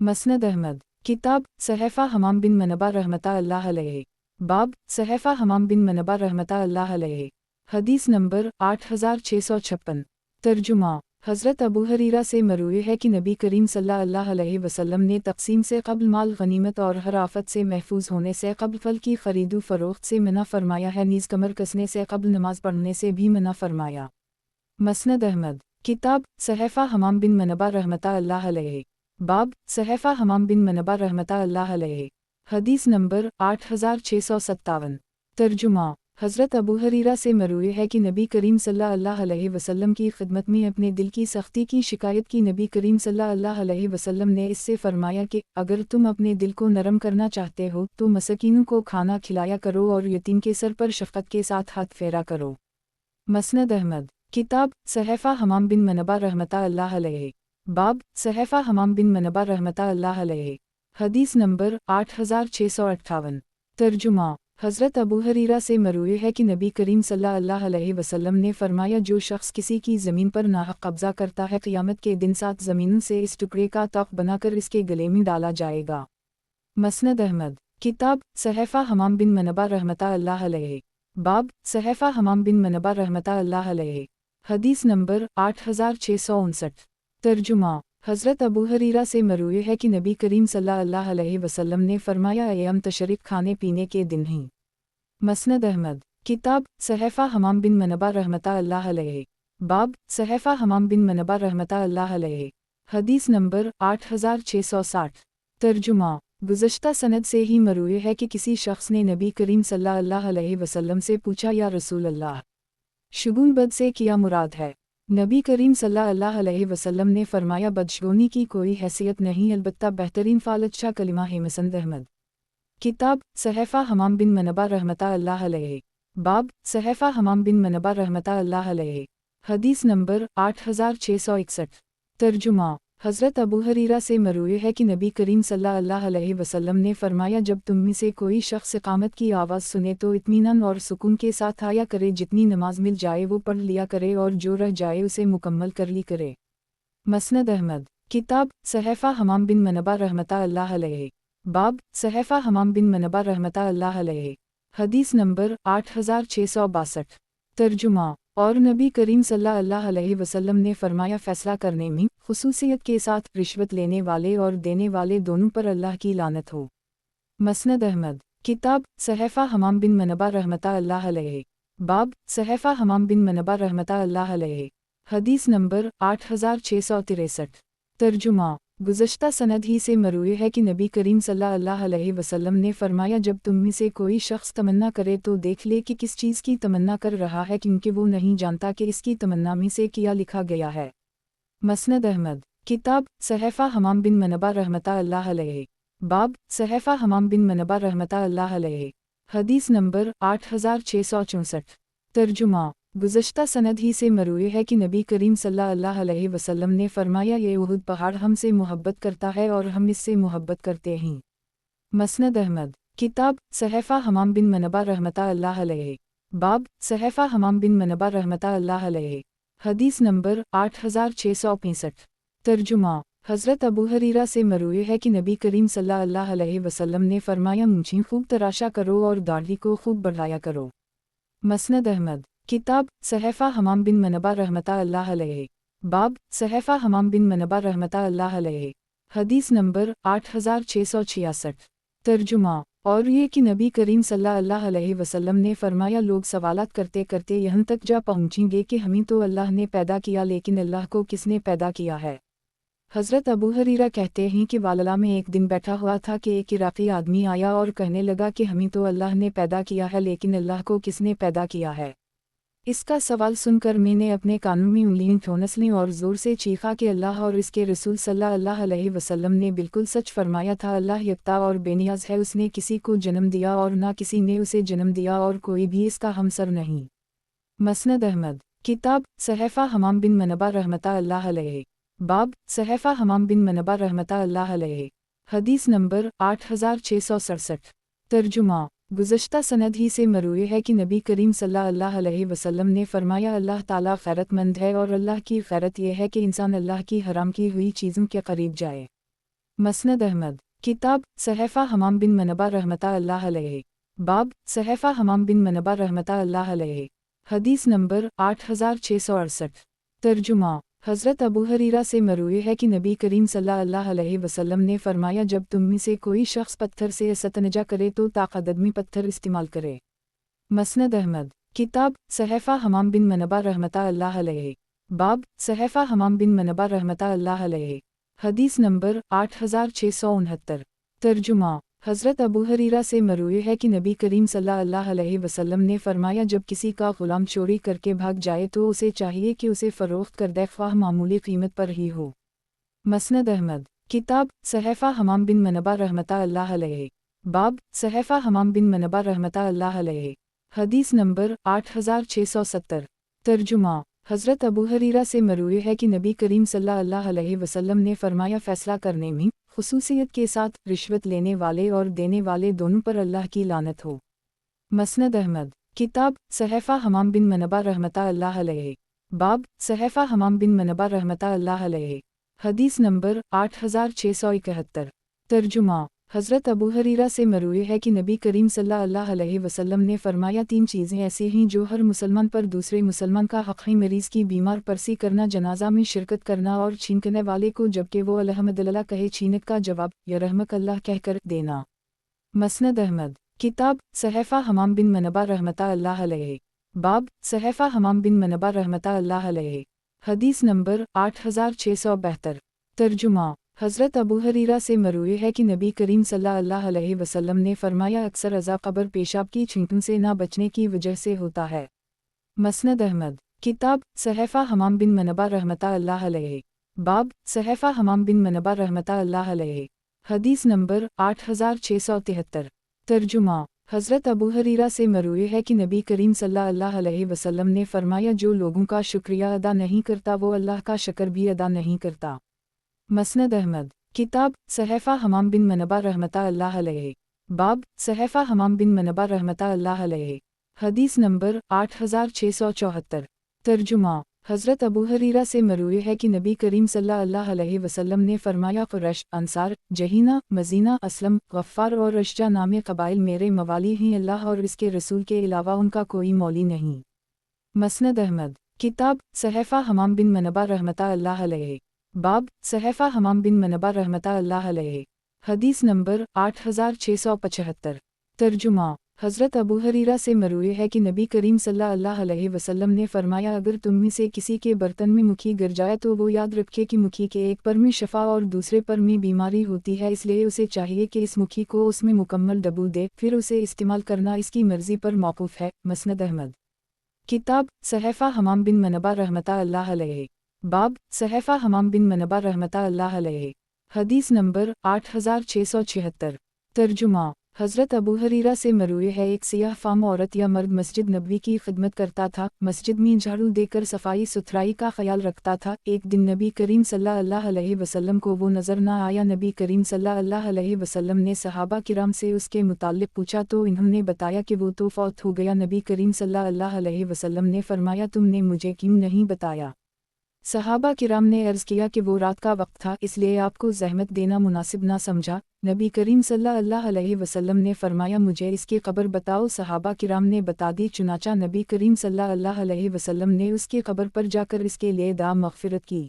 [SPEAKER 1] मसनद अहमद। किताब सहफ़ा हमाम बिन मनबा रहमतुल्लाह अलैहि। बाब सहफ़ा हमाम बिन मनबा रहमतुल्लाह अलैहि। हदीस नंबर 8656। तर्जुमा। हज़रत अबू हरीरा से मरूए है कि नबी करीम सल्लल्लाहु अलैहि वसल्लम ने तक़सीम से क़ब्ल माल गनीमत और हर आफ़त से महफूज होने से क़ब्ल फल की ख़रीदो फ़रोख्त से मना फ़रमाया है। नीज़ कमर कसने से क़ब्ल नमाज पढ़ने से भी मना फ़रमाया। मसनद अहमद। किताब सहफ़ा हमाम बिन मनबा रहमतुल्लाह अलैहि। बाब सहफ़ा हमाम बिन मनबा रहमतुल्लाह अलैहि। हदीस नंबर 8657। तर्जुमा। हज़रत अबू हरीरा से मरूए है कि नबी करीम सल्लल्लाहु अलैहि वसल्लम की खिदमत में अपने दिल की सख्ती की शिकायत की। नबी करीम सल्लल्लाहु अलैहि वसल्लम ने इससे फरमाया कि अगर तुम अपने दिल को नरम करना चाहते हो तो मसकीनों को खाना खिलाया करो और यतीम के सर पर शफ़क़त के साथ हाथ फेरा करो। मसनद अहमद। किताब सहफ़ा हमाम बिन मनबा रहमतुल्लाह अलैहि। बाब सहफ़ा हमाम बिन मनबा रहमतुल्लाह अलैहि। हदीस नंबर 8658। तर्जुमा। हज़रत अबू हरीरा से मरूए है कि नबी करीम सल्लल्लाहु अलैहि वसल्लम ने फरमाया, जो शख्स किसी की ज़मीन पर नाहक कब्ज़ा करता है, क़यामत के दिन 7 ज़मीनों से इस टुकड़े का तख्त बनाकर इसके गले में डाला जाएगा। मसनद अहमद। किताब सहफ़ा हमाम बिन मनबा रहमतुल्लाह अलैहि। बाब सहफ़ा हमाम बिन मनबा रहमतुल्लाह अलैहि। हदीस नंबर 8659। तर्जुमा। हज़रत अबू हरीरा से मरूए है कि नबी करीम सल्लल्लाहु अलैहि वसल्लम ने फरमाया, अय्याम तशरीक़ खाने पीने के दिन ही। मसनद अहमद। किताब सहफ़ा हमाम बिन मनबा रहमतुल्लाह अलैहि। बाब सहफ़ा हमाम बिन मनबा रहमतुल्लाह अलैहि। हदीस नंबर 8660। तर्जुमा। गुज़श्ता सनद से ही मरूए है कि किसी शख्स ने नबी करीम सल्लल्लाहु अलैहि वसल्लम से पूछा, या रसूल अल्लाह, शुगुन बद से क्या मुराद है? नबी करीम सल्लल्लाहु अलैहि वसल्लम ने फरमाया, बदशगुनी की कोई हैसियत नहीं, अलबत्ता बेहतरीन फालतशा कलिमा है। मसनद अहमद। किताब सहफ़ा हमाम बिन मनबा रहमतुल्लाह अलैहि। बाब सहफ़ा हमाम बिन मनबा रहमतुल्लाह अलैहि। हदीस नंबर 8661। तर्जुमा। हज़रत अबू हरीरा से मरूए है कि नबी करीम सल्लल्लाहु अलैहि वसल्लम ने फरमाया, जब तुम में से कोई शख्स इक़ामत की आवाज़ सुने तो इत्मीनान और सुकून के साथ आया करे, जितनी नमाज मिल जाए वो पढ़ लिया करे और जो रह जाए उसे मुकम्मल कर ली करे। मसनद अहमद। किताब सहफ़ा हमाम बिन मनबा रहमतुल्लाह अलैहि। बाब सहफ़ा हमाम बिन मनबा रहमतुल्लाह अलैहि। हदीस नंबर 8662। तर्जुमा। और नबी करीम सल्लल्लाहु अलैहि वसल्लम ने फरमाया, फ़ैसला करने में खुसूसियत के साथ रिश्वत लेने वाले और देने वाले दोनों पर अल्लाह की लानत हो। मसनद अहमद। किताब सहफ़ा हमाम बिन मनबा रहमतुल्लाह अलैहि। बाब सहफ़ा हमाम बिन मनबा रहमतुल्लाह अलैहि। हदीस नंबर 8663। तर्जुमा। गुज़श्ता सनद ही से मरूए है कि नबी करीम सल्लल्लाहु अलैहि वसल्लम ने फरमाया, जब तुम में से कोई शख्स तमन्ना करे तो देख ले कि किस चीज़ की तमन्ना कर रहा है, क्योंकि वो नहीं जानता कि इसकी तमन्ना में से क्या लिखा गया है। मसनद अहमद। किताब सहफ़ा हमाम बिन मनबा रहमतुल्लाह अलैहि। बाब सहफ़ा हमाम बिन मनबा रहमतुल्लाह अलैहि। हदीस नंबर 8664। तर्जुमा। गुज़श्ता सनद ही से मरूए है कि नबी करीम सल्लल्लाहु अलैहि वसल्लम ने फरमाया, ये उहुद पहाड़ हमसे मोहब्बत करता है और हम इससे मोहब्बत करते हैं। मसनद अहमद। किताब सहफ़ा हमाम बिन मनबा रहमतुल्लाह अलैहि। बाब सहफ़ा हमाम बिन मनबा रहमतुल्लाह अलैहि। हदीस नंबर 8665। तर्जुमा। हज़रत अबू हरीरा से मरूए है कि नबी करीम सल्लल्लाहु अलैहि वसल्लम ने फरमाया, मूंछें खूब तराशा करो और दाढ़ी को खूब बढ़ाया करो। मसनद अहमद। किताब सहफ़ा हमाम बिन मनबा रहमतुल्लाह अलैहि। बाब सहफ़ा हमाम बिन मनबा रहमतुल्लाह अलैहि। हदीस नंबर 8666। तर्जुमा। और ये कि नबी करीम सल्लल्लाहु अलैहि वसल्लम ने फरमाया, लोग सवालात करते करते यहाँ तक जा पहुँचेंगे कि हमें तो अल्लाह ने पैदा किया, लेकिन अल्लाह को किसने पैदा किया है? हज़रत अबू हरीरा कहते हैं कि वालला में एक दिन बैठा हुआ था कि एक इराक़ी आदमी आया और कहने लगा कि हमें तो अल्लाह ने पैदा किया है, लेकिन अल्लाह को किसने पैदा किया है? اس کا سوال سن کر میں نے اپنے کانوں میں انگلیاں ٹھونس لیں اور زور سے چیخا کہ اللہ اور اس کے رسول صلی اللہ علیہ وسلم نے بالکل سچ فرمایا تھا، اللہ یکتا اور بے نیاز ہے، اس نے کسی کو جنم دیا اور نہ کسی نے اسے جنم دیا اور کوئی بھی اس کا ہمسر نہیں۔ مسند احمد، کتاب صحیفہ حمام بن منبہ رحمتہ اللہ علیہ، باب صحیفہ حمام بن منبہ رحمتہ اللہ علیہ، حدیث نمبر 8667۔ ترجمہ: گزشتہ سند ہی سے مروی ہے کہ نبی کریم صلی اللہ علیہ وسلم نے فرمایا، اللہ تعالیٰ غیرت مند ہے اور اللہ کی غیرت یہ ہے کہ انسان اللہ کی حرام کی ہوئی چیزوں کے قریب جائے۔ مسند احمد، کتاب صحیفہ حمام بن منبہ رحمتہ اللہ علیہ، باب صحیفہ حمام بن منبہ رحمتہ اللہ علیہ، حدیث نمبر 8668۔ ترجمہ: حضرت ابو ہریرہ سے مروی ہے کہ نبی کریم صلی اللہ علیہ وسلم نے فرمایا، جب تم میں سے کوئی شخص پتھر سے استنجا کرے تو طاقتدمی پتھر استعمال کرے۔ مسند احمد، کتاب صحیفہ حمام بن منبہ رحمتہ اللہ علیہ، باب صحیفہ حمام بن منبہ رحمتہ اللہ علیہ، حدیث نمبر 8669۔ ترجمہ: حضرت ابو ہریرہ سے مروی ہے کہ نبی کریم صلی اللہ علیہ وسلم نے فرمایا، جب کسی کا غلام چوری کر کے بھاگ جائے تو اسے چاہیے کہ اسے فروخت کر دے، خواہ معمولی قیمت پر ہی ہو۔ مسند احمد، کتاب صحیفہ حمام بن منبہ رحمتہ اللہ علیہ، باب صحیفہ حمام بن منبہ رحمتہ اللہ علیہ، حدیث نمبر 8670۔ ترجمہ: حضرت ابو ہریرہ سے مروی ہے کہ نبی کریم صلی اللہ علیہ وسلم نے فرمایا، فیصلہ کرنے میں خصوصیت کے ساتھ رشوت لینے والے اور دینے والے دونوں پر اللہ کی لعنت ہو۔ مسند احمد، کتاب صحیفہ حمام بن منبہ رحمتہ اللہ علیہ، باب صحیفہ حمام بن منبہ رحمتہ اللہ علیہ، حدیث نمبر 8671۔ ترجمہ: حضرت ابو ہریرہ سے مروی ہے کہ نبی کریم صلی اللہ علیہ وسلم نے فرمایا، 3 چیزیں ایسی ہیں جو ہر مسلمان پر دوسرے مسلمان کا حق ہے: مریض کی بیمار پرسی کرنا، جنازہ میں شرکت کرنا اور چھینکنے والے کو جبکہ وہ الحمدللہ کہے چھینک کا جواب یا رحمک اللہ کہہ کر دینا۔ مسند احمد، کتاب صحیفہ حمام بن منبہ رحمتہ اللہ علیہ، باب صحیفہ حمام بن منبہ رحمتہ اللہ علیہ، حدیث نمبر 8672۔ ترجمہ: حضرت ابو ہریرہ سے مروی ہے کہ نبی کریم صلی اللہ علیہ وسلم نے فرمایا، اکثر عذاب قبر پیشاب کی چھینکوں سے نہ بچنے کی وجہ سے ہوتا ہے۔ مسند احمد، کتاب صحیفہ حمام بن منبہ رحمتہ اللہ علیہ، باب صحیفہ حمام بن منبہ رحمتہ اللہ علیہ، حدیث نمبر 8673۔ ترجمہ: حضرت ابو ہریرہ سے مروی ہے کہ نبی کریم صلی اللہ علیہ وسلم نے فرمایا، جو لوگوں کا شکریہ ادا نہیں کرتا وہ اللہ کا شکر بھی ادا نہیں کرتا۔ مسند احمد، کتاب صحیفہ حمام بن منبہ رحمتہ اللہ علیہ، باب صحیفہ حمام بن منبہ رحمتہ اللہ علیہ، حدیث نمبر 8674۔ ترجمہ: حضرت ابو ہریرہ سے مروی ہے کہ نبی کریم صلی اللہ علیہ وسلم نے فرمایا، قریش، انصار، جہینہ، مزینہ، اسلم، غفار اور اشجع نامی قبائل میرے موالی ہیں، اللہ اور اس کے رسول کے علاوہ ان کا کوئی مولی نہیں۔ مسند احمد، کتاب صحیفہ حمام بن منبہ رحمتہ اللہ علیہ، باب صحیفہ حمام بن منبہ رحمتہ اللہ علیہ، حدیث نمبر 8675۔ ترجمہ: حضرت ابو ہریرہ سے مروی ہے کہ نبی کریم صلی اللہ علیہ وسلم نے فرمایا، اگر تم میں سے کسی کے برتن میں مکھی گر جائے تو وہ یاد رکھے کہ مکھی کے ایک پر میں شفا اور دوسرے پر میں بیماری ہوتی ہے، اس لیے اسے چاہیے کہ اس مکھی کو اس میں مکمل ڈبو دے، پھر اسے استعمال کرنا اس کی مرضی پر موقوف ہے۔ مسند احمد، کتاب صحیفہ حمام بن منبہ رحمتہ اللہ علیہ، باب صحیفہ حمام بن منبہ رحمتہ اللہ علیہ، حدیث نمبر 8676۔ ترجمہ: حضرت ابو ہریرہ سے مروی ہے، ایک سیاہ فام عورت یا مرد مسجد نبوی کی خدمت کرتا تھا، مسجد میں جھاڑو دے کر صفائی ستھرائی کا خیال رکھتا تھا۔ ایک دن نبی کریم صلی اللہ علیہ وسلم کو وہ نظر نہ آیا۔ نبی کریم صلی اللہ علیہ وسلم نے صحابہ کرام سے اس کے متعلق پوچھا تو انہوں نے بتایا کہ وہ تو فوت ہو گیا۔ نبی کریم صلی اللہ علیہ وسلم نے فرمایا، تم نے مجھے کیوں نہیں بتایا؟ صحابہ کرام نے عرض کیا کہ وہ رات کا وقت تھا، اس لیے آپ کو زحمت دینا مناسب نہ سمجھا۔ نبی کریم صلی اللہ علیہ وسلم نے فرمایا، مجھے اس کی قبر بتاؤ۔ صحابہ کرام نے بتا دی، چنانچہ نبی کریم صلی اللہ علیہ وسلم نے اس کی قبر پر جا کر اس کے لیے دعا مغفرت کی۔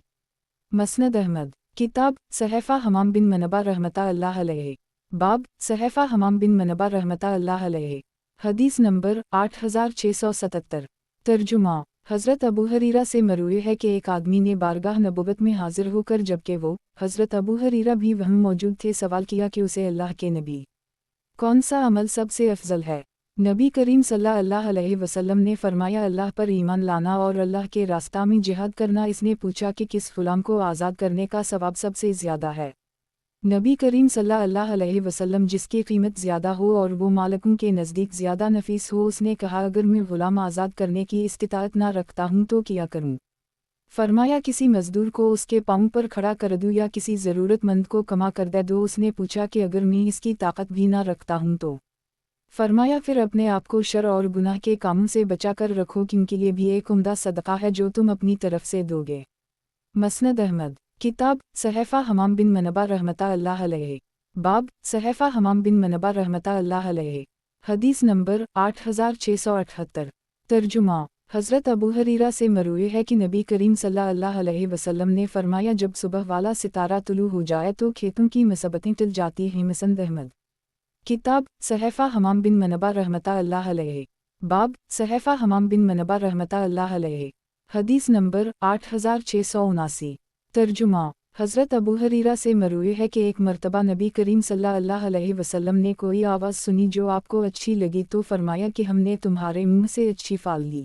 [SPEAKER 1] مسند احمد، کتاب صحیفہ حمام بن منبہ رحمتہ اللہ علیہ، باب صحیفہ حمام بن منبہ رحمتہ اللہ علیہ، حدیث نمبر 8677۔ ترجمہ: حضرت ابو ہریرہ سے مروی ہے کہ ایک آدمی نے بارگاہ نبوت میں حاضر ہو کر، جبکہ وہ حضرت ابو ہریرہ بھی وہاں موجود تھے، سوال کیا کہ اسے اللہ کے نبی، کون سا عمل سب سے افضل ہے؟ नबी करीम सल्लल्लाहु अलैहि वसल्लम ने फरमाया, अल्लाह पर ईमान लाना और अल्लाह के रास्ता में जिहाद करना। इसने पूछा कि किस गुलाम को आज़ाद करने का सवाब सबसे ज़्यादा है। नबी करीम सल्लल्लाहु अलैहि वसल्लम जिसकी कीमत ज़्यादा हो और वो मालिकों के नज़दीक ज़्यादा नफीस हो, उसने कहा, अगर मैं गुलाम आज़ाद करने की इस्तिताअत ना रखता हूँ तो क्या करूँ? फरमाया, किसी मजदूर को उसके पाँव पर खड़ा कर दूँ या किसी ज़रूरतमंद को कमा कर दे दो। उसने पूछा कि अगर मैं इसकी ताकत भी ना रखता हूँ तो? फरमाया, फिर अपने आप को शर और गुनाह के कामों से बचा कर रखो, क्योंकि ये भी एक उम्दा सदका है जो तुम अपनी तरफ से दोगे। मसनद अहमद। किताब सहफ़ा हमाम बिन मनबा रहमतुल्लाह अलैहि। बाब सहफ़ा हमाम बिन मनबा रहमतुल्लाह अलैहि। हदीस नंबर 8678। तर्जुमा। हज़रत अबू हरीरा से मरूई है कि नबी करीम सल्लल्लाहु अलैहि वसल्लम ने फरमाया, जब सुबह वाला सितारा तुलू हो जाए तो खेतों की मसबतें टल जाती हैं। मसनद अहमद। किताब सहफ़ा हमाम बिन मनबा रहमतुल्लाह अलैहि। बाब सहफ़ा हमाम बिन मनबा रहमतुल्लाह अलैहि। हदीस नंबर 8679। तर्जुमा। हज़रत अबू हरीरा से मरूई है कि एक मर्तबा नबी करीम सल्लल्लाहु अलैहि वसल्लम ने कोई आवाज़ सुनी जो आपको अच्छी लगी तो फरमाया कि हमने तुम्हारे मुँह से अच्छी फाल ली।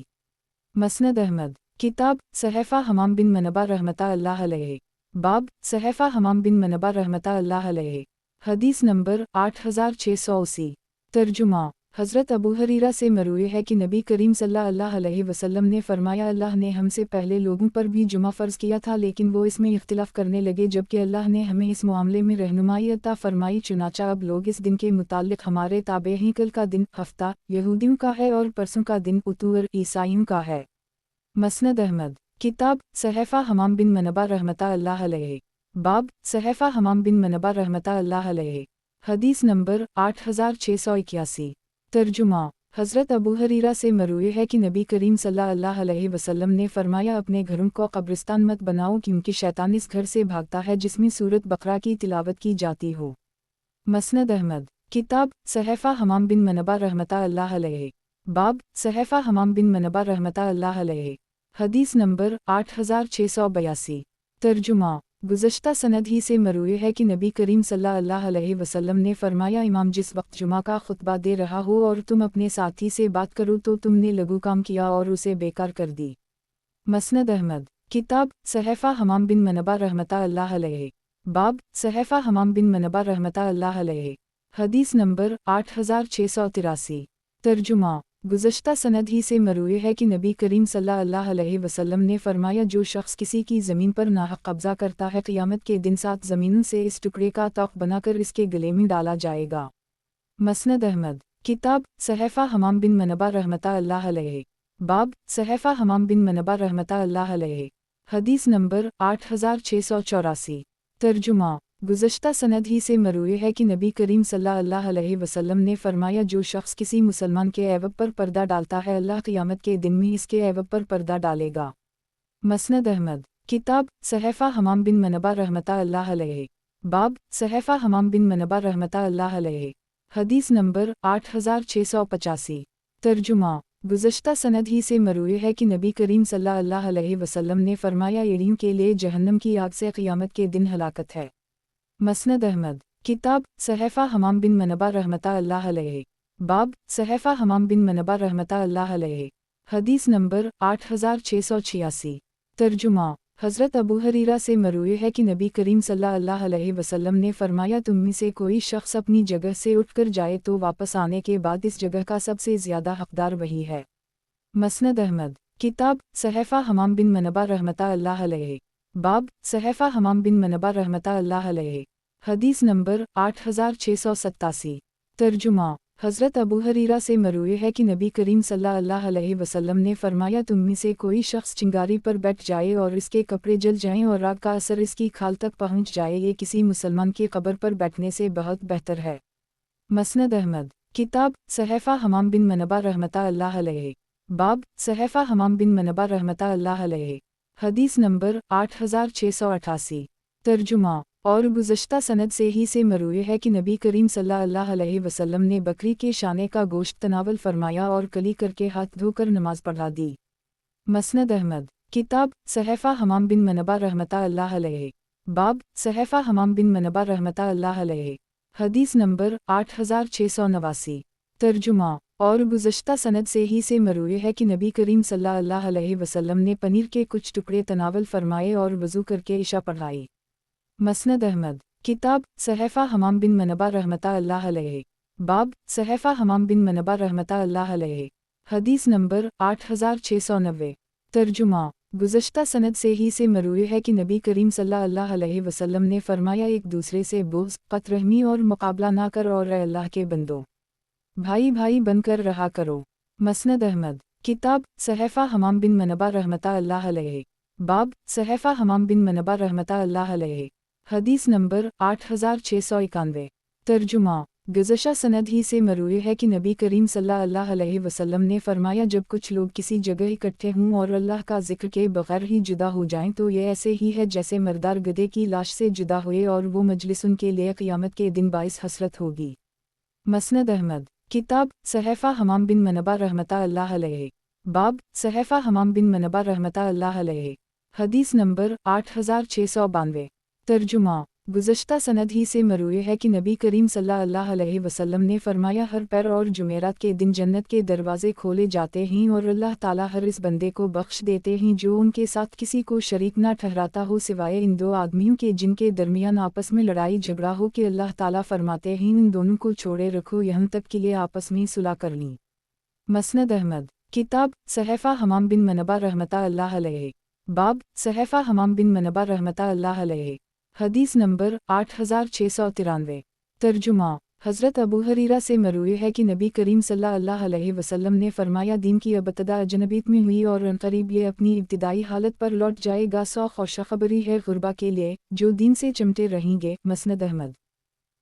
[SPEAKER 1] मसनद अहमद। किताब सहफ़ा हमाम बिन मनबा रहमतुल्लाह अलैहि। बाब सहफ़ा हमाम बिन मनबा रहमतुल्लाह अलैहि। हदीस नंबर 8680। तर्जुमा। हज़रत अबू हरीरा से मरूई है कि नबी करीम सल्लल्लाहु अलैहि वसल्लम ने फरमाया, अल्लाह ने हमसे पहले लोगों पर भी जुमा फ़र्ज़ किया था, लेकिन वो इसमें इख्तिलाफ़ करने लगे, जबकि अल्लाह ने हमें इस मामले में रहनुमाई अता फ़रमाई। चुनाचा अब लोग इस दिन के मुताल्लिक़ हमारे ताबे हैं। कल का दिन हफ़्ता यहूदियों का है और परसों का दिन उतूर ईसाइयों का है। मसनद अहमद। किताब सहफ़ा हमाम बिन मनबा रहमतुल्लाह अलैहि। बाब सहफ़ा हमाम बिन मनबा रहमतुल्लाह अलैहि। हदीस नंबर 8681। तर्जुमा। हज़रत अबू हरीरा से मरूई है कि नबी करीम सल्लल्लाहु अलैहि वसल्लम ने फरमाया, अपने घरों को कब्रिस्तान मत बनाओ, क्योंकि शैतान इस घर से भागता है जिसमें सूरत बकरा की तिलावत की जाती हो। मसनद अहमद। किताब सहफ़ा हमाम बिन मनबा रहमतुल्लाह अलैहि। बाब सहफ़ा हमाम बिन मनबा रहमतुल्लाह अलैहि। हदीस नंबर 8682। तर्जुमा। गुज़श्ता सनद ही से मरूई है कि नबी करीम सल्लल्लाहु अलैहि वसल्लम ने फरमाया, इमाम जिस वक्त जुमा का खुतबा दे रहा हो और तुम अपने साथी से बात करो तो तुमने लघु काम किया और उसे बेकार कर दी। मसनद अहमद। किताब सहफ़ा हमाम बिन मनबा रहमतुल्लाह अलैहि। बाब सहफ़ा हमाम बिन मनबा रहमतुल्लाह अलैहि। हदीस नंबर 8683। तर्जुमा। गुज़श्ता सनद ही से मरूई है कि नबी करीम सल्लल्लाहु अलैहि वसल्लम ने फरमाया, जो शख्स किसी की ज़मीन पर नाहक कब्ज़ा करता है, क़ियामत के दिन 7 ज़मीनों से इस टुकड़े का तोक़ बनाकर इसके गले में डाला जाएगा। मसनद अहमद। किताब सहफ़ा हमाम बिन मनबा रहमतुल्लाह अलैहि। बाब सहफ़ा हमाम बिन मनबा रहमतुल्लाह अलैहि। हदीस नंबर 8684। तर्जुमा। गुज़श्ता सनद ही से मरूई है कि नबी करीम सल्लल्लाहु अलैहि वसल्लम ने फरमाया, जो शख्स किसी मुसलमान के ऐब पर पर्दा डालता है, अल्लाह क़ियामत के दिन में इसके ऐब पर पर्दा डालेगा। मसनद अहमद। किताब सहफ़ा हमाम बिन मनबा रहमतुल्लाह अलैहि। बाब सहफ़ा हमाम बिन मनबा रहमतुल्लाह अलैहि। हदीस नंबर 8685। तर्जुमा। गुज़श्ता सनद ही से मरूई है कि नबी करीम सल्लल्लाहु अलैहि वसल्लम ने फरमाया, एड़ियों के लिए जहन्नम की आग से क़ियामत के दिन हलाकत है। मसनद अहमद। किताब सहफ़ा हमाम बिन मनबा रहमतुल्लाह अलैहि। बाब सहफ़ा हमाम बिन मनबा रहमतुल्लाह अलैहि। हदीस नंबर 8686। तर्जुमा। हज़रत अबू हरीरा से मरूई है कि नबी करीम सल्लल्लाहु अलैहि वसल्लम ने फरमाया, तुम में से कोई शख्स अपनी जगह से उठकर जाए तो वापस आने के बाद इस जगह का सबसे ज़्यादा हक़दार वही है। मसनद अहमद। किताब सहफ़ा हमाम बिन मनबा रहमतुल्लाह अलैहि। बाब सहफ़ा हमाम बिन मनबा रहमतुल्लाह अलैहि। हदीस नंबर 8687। तर्जुमा। हज़रत अबू हरीरा से मरूई है कि नबी करीम सल्लल्लाहु अलैहि वसल्लम ने फरमाया, तुम में से कोई शख्स चिंगारी पर बैठ जाए और इसके कपड़े जल जाएं और आग का असर इसकी खाल तक पहुंच जाए, ये किसी मुसलमान की कब्र पर बैठने से बहुत बेहतर है। मसनद अहमद। किताब सहफ़ा हमाम बिन मनबा रहमतुल्लाह अलैहि। बाब सहफ़ा हमाम बिन मनबा रहमतुल्लाह अलैहि। हदीस नंबर 8688। तर्जुमा। और गुज़श्ता सनद से ही से मरूई है कि नबी करीम सल्लल्लाहु अलैहि वसल्लम ने बकरी के शाने का गोश्त तनावल फरमाया और कली करके हाथ धोकर नमाज पढ़ा दी। मसनद अहमद। किताब सहफ़ा हमाम बिन मनबा रहमतुल्लाह अलैहि। बाब सहफ़ा हमाम बिन मनबा रहमतुल्लाह अलैहि। हदीस नंबर 8689। तर्जुमा। اور گزشتہ سند سے ہی سے مروی ہے کہ نبی کریم صلی اللہ علیہ وسلم نے پنیر کے کچھ ٹکڑے تناول فرمائے اور وضو کر کے عشاء پڑھائی۔ مسند احمد، کتاب صحیفہ حمام بن منبہ رحمتہ اللہ علیہ، باب صحیفہ حمام بن منبہ رحمتہ اللہ علیہ، حدیث نمبر 8690۔ ترجمہ، گزشتہ سند سے ہی سے مروی ہے کہ نبی کریم صلی اللہ علیہ وسلم نے فرمایا ایک دوسرے سے بغض، قط رحمی اور مقابلہ نہ کر اور اے اللہ کے بندوں، بھائی بھائی بن کر رہا کرو۔ مسند احمد، کتاب صحیفہ حمام بن منبہ رحمتہ اللہ علیہ، باب صحیفہ حمام بن منبہ رحمتہ اللہ علیہ، حدیث نمبر 8691۔ ترجمہ، گزشتہ سند ہی سے مروی ہے کہ نبی کریم صلی اللہ علیہ وسلم نے فرمایا جب کچھ لوگ کسی جگہ اکٹھے ہوں اور اللہ کا ذکر کے بغیر ہی جدا ہو جائیں تو یہ ایسے ہی ہے جیسے مردار گدھے کی لاش سے جدا ہوئے، اور وہ مجلس ان کے لیے قیامت کے دن باعث حسرت ہوگی۔ مسند احمد، کتاب صحیفہ حمام بن منبہ رحمتہ اللہ علیہ، باب صحیفہ حمام بن منبہ رحمتہ اللہ علیہ، حدیث نمبر 8692۔ ترجمہ، گزشتہ سند ہی سے مروی ہے کہ نبی کریم صلی اللہ علیہ وسلم نے فرمایا ہر پیر اور جمعرات کے دن جنت کے دروازے کھولے جاتے ہیں اور اللہ تعالیٰ ہر اس بندے کو بخش دیتے ہیں جو ان کے ساتھ کسی کو شریک نہ ٹھہراتا ہو سوائے ان دو آدمیوں کے جن کے درمیان آپس میں لڑائی جھگڑا ہو کہ اللہ تعالیٰ فرماتے ہیں ان دونوں کو چھوڑے رکھو یہاں تک کہ یہ آپس میں صلح کر لیں۔ مسند احمد، کتاب صحیفہ حمام بن منبہ رحمتہ اللہ علیہ، باب صحیفہ حمام بن منبہ رحمتہ اللہ علیہ، حدیث نمبر 8693۔ ترجمہ، حضرت ابو ہریرہ سے مروی ہے کہ نبی کریم صلی اللہ علیہ وسلم نے فرمایا دین کی ابتدا اجنبیت میں ہوئی اور عنقریب یہ اپنی ابتدائی حالت پر لوٹ جائے گا، سو خوشخبری ہے غربا کے لیے جو دین سے چمٹے رہیں گے۔ مسند احمد،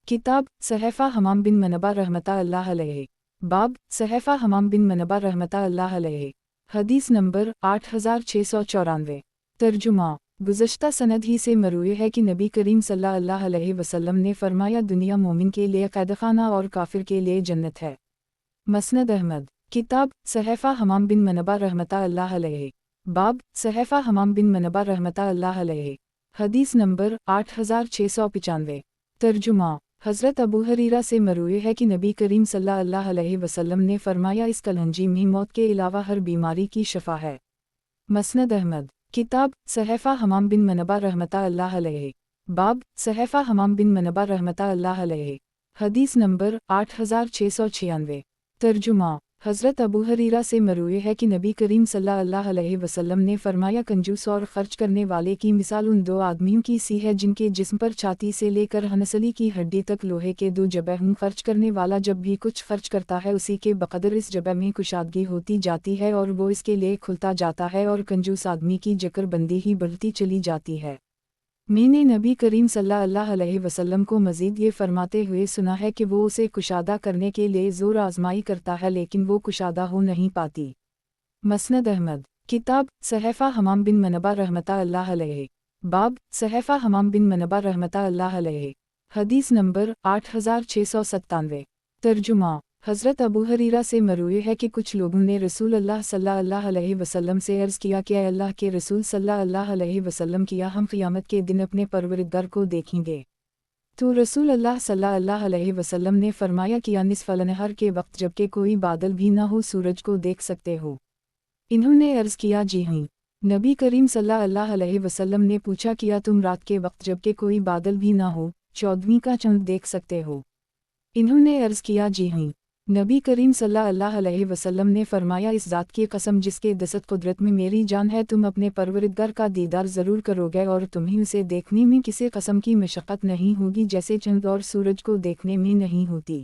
[SPEAKER 1] کتاب صحیفہ حمام بن منبہ رحمتہ اللہ علیہ، باب صحیفہ حمام بن منبہ رحمتہ اللہ علیہ، حدیث نمبر 8694۔ ترجمہ، گزشتہ سند ہی سے مروی ہے کہ نبی کریم صلی اللہ علیہ وسلم نے فرمایا دنیا مومن کے لیے قید خانہ اور کافر کے لیے جنت ہے۔ مسند احمد، کتاب صحیفہ حمام بن منبہ رحمتہ اللہ علیہ، باب صحیفہ حمام بن منبہ رحمتہ اللہ علیہ، حدیث نمبر 8695۔ ترجمہ، حضرت ابو ہریرہ سے مروی ہے کہ نبی کریم صلی اللہ علیہ وسلم نے فرمایا اس کلہنجی میں موت کے علاوہ ہر بیماری کی شفا ہے۔ مسند احمد، کتاب صحیفہ حمام بن منبہ رحمتہ اللہ علیہ، باب صحیفہ حمام بن منبہ رحمتہ اللہ علیہ، حدیث نمبر 8696۔ ترجمہ، حضرت ابو ہریرہ سے مروی ہے کہ نبی کریم صلی اللہ علیہ وسلم نے فرمایا کنجوس اور خرچ کرنے والے کی مثال ان دو آدمیوں کی سی ہے جن کے جسم پر چھاتی سے لے کر ہنسلی کی ہڈی تک لوہے کے دو جبے ہوں۔ خرچ کرنے والا جب بھی کچھ خرچ کرتا ہے اسی کے بقدر اس جبے میں کشادگی ہوتی جاتی ہے اور وہ اس کے لیے کھلتا جاتا ہے، اور کنجوس آدمی کی جکر بندی ہی بڑھتی چلی جاتی ہے۔ میں نے نبی کریم صلی اللہ علیہ وسلم کو مزید یہ فرماتے ہوئے سنا ہے کہ وہ اسے کشادہ کرنے کے لیے زور آزمائی کرتا ہے لیکن وہ کشادہ ہو نہیں پاتی۔ مسند احمد، کتاب صحیفہ حمام بن منبہ رحمتہ اللہ علیہ، باب صحیفہ حمام بن منبہ رحمتہ اللہ علیہ، حدیث نمبر 8697۔ ترجمہ، حضرت ابو ہریرہ سے مروی ہے کہ کچھ لوگوں نے رسول اللہ صلی اللہ علیہ وسلم سے عرض کیا کہ اے اللہ کے رسول صلی اللہ علیہ وسلم کیا ہم قیامت کے دن اپنے پروردگار کو دیکھیں گے؟ تو رسول اللہ صلی اللہ علیہ وسلم نے فرمایا کہ نصف النہار کے وقت جبکہ کوئی بادل بھی نہ ہو سورج کو دیکھ سکتے ہو؟ انہوں نے عرض کیا جی ہاں۔ نبی کریم صلی اللہ علیہ وسلم نے پوچھا کیا تم رات کے وقت جبکہ کوئی بادل بھی نہ ہو 14ویں کا چاند دیکھ سکتے ہو؟ انہوں نے عرض کیا جی ہاں۔ نبی کریم صلی اللہ علیہ وسلم نے فرمایا اس ذات کی قسم جس کے دست قدرت میں میری جان ہے تم اپنے پروردگار کا دیدار ضرور کرو گے اور تمہیں اسے دیکھنے میں کسی قسم کی مشقت نہیں ہوگی جیسے چاند اور سورج کو دیکھنے میں نہیں ہوتی۔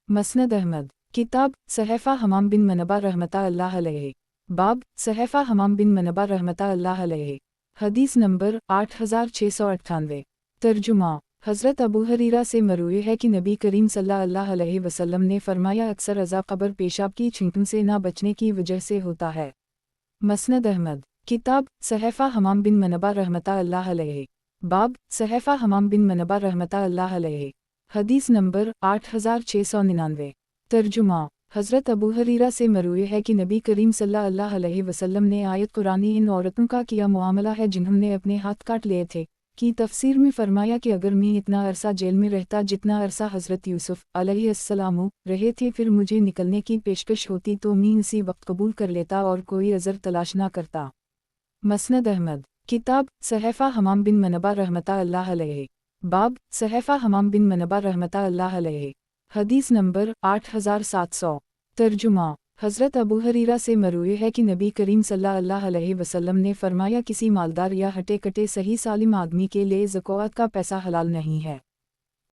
[SPEAKER 1] مسند احمد، کتاب صحیفہ حمام بن منبہ رحمتہ اللہ علیہ، باب صحیفہ حمام بن منبہ رحمتہ اللہ علیہ، حدیث نمبر 8698۔ ترجمہ، حضرت ابو ہریرہ سے مروی ہے کہ نبی کریم صلی اللہ علیہ وسلم نے فرمایا اکثر عذاب قبر پیشاب کی چھینکوں سے نہ بچنے کی وجہ سے ہوتا ہے۔ مسند احمد، کتاب صحیفہ حمام بن منبہ رحمتہ اللہ علیہ، باب صحیفہ حمام بن منبہ رحمتہ اللہ علیہ، حدیث نمبر 8699۔ ترجمہ، حضرت ابو ہریرہ سے مروی ہے کہ نبی کریم صلی اللہ علیہ وسلم نے آیت قرآنی ان عورتوں کا کیا معاملہ ہے جنہوں نے اپنے ہاتھ کاٹ لیے تھے کی تفسیر میں فرمایا کہ اگر میں اتنا عرصہ جیل میں رہتا جتنا عرصہ حضرت یوسف علیہ السلام رہے تھے پھر مجھے نکلنے کی پیشکش ہوتی تو میں اسی وقت قبول کر لیتا اور کوئی عذر تلاش نہ کرتا۔ مسند احمد، کتاب صحیفہ حمام بن منبہ رحمتہ اللہ علیہ، باب صحیفہ حمام بن منبہ رحمتہ اللہ علیہ، حدیث نمبر 8700۔ ترجمہ، حضرت ابو ہریرہ سے مروی ہے کہ نبی کریم صلی اللہ علیہ وسلم نے فرمایا کسی مالدار یا ہٹے کٹے صحیح سالم آدمی کے لیے زکوٰۃ کا پیسہ حلال نہیں ہے۔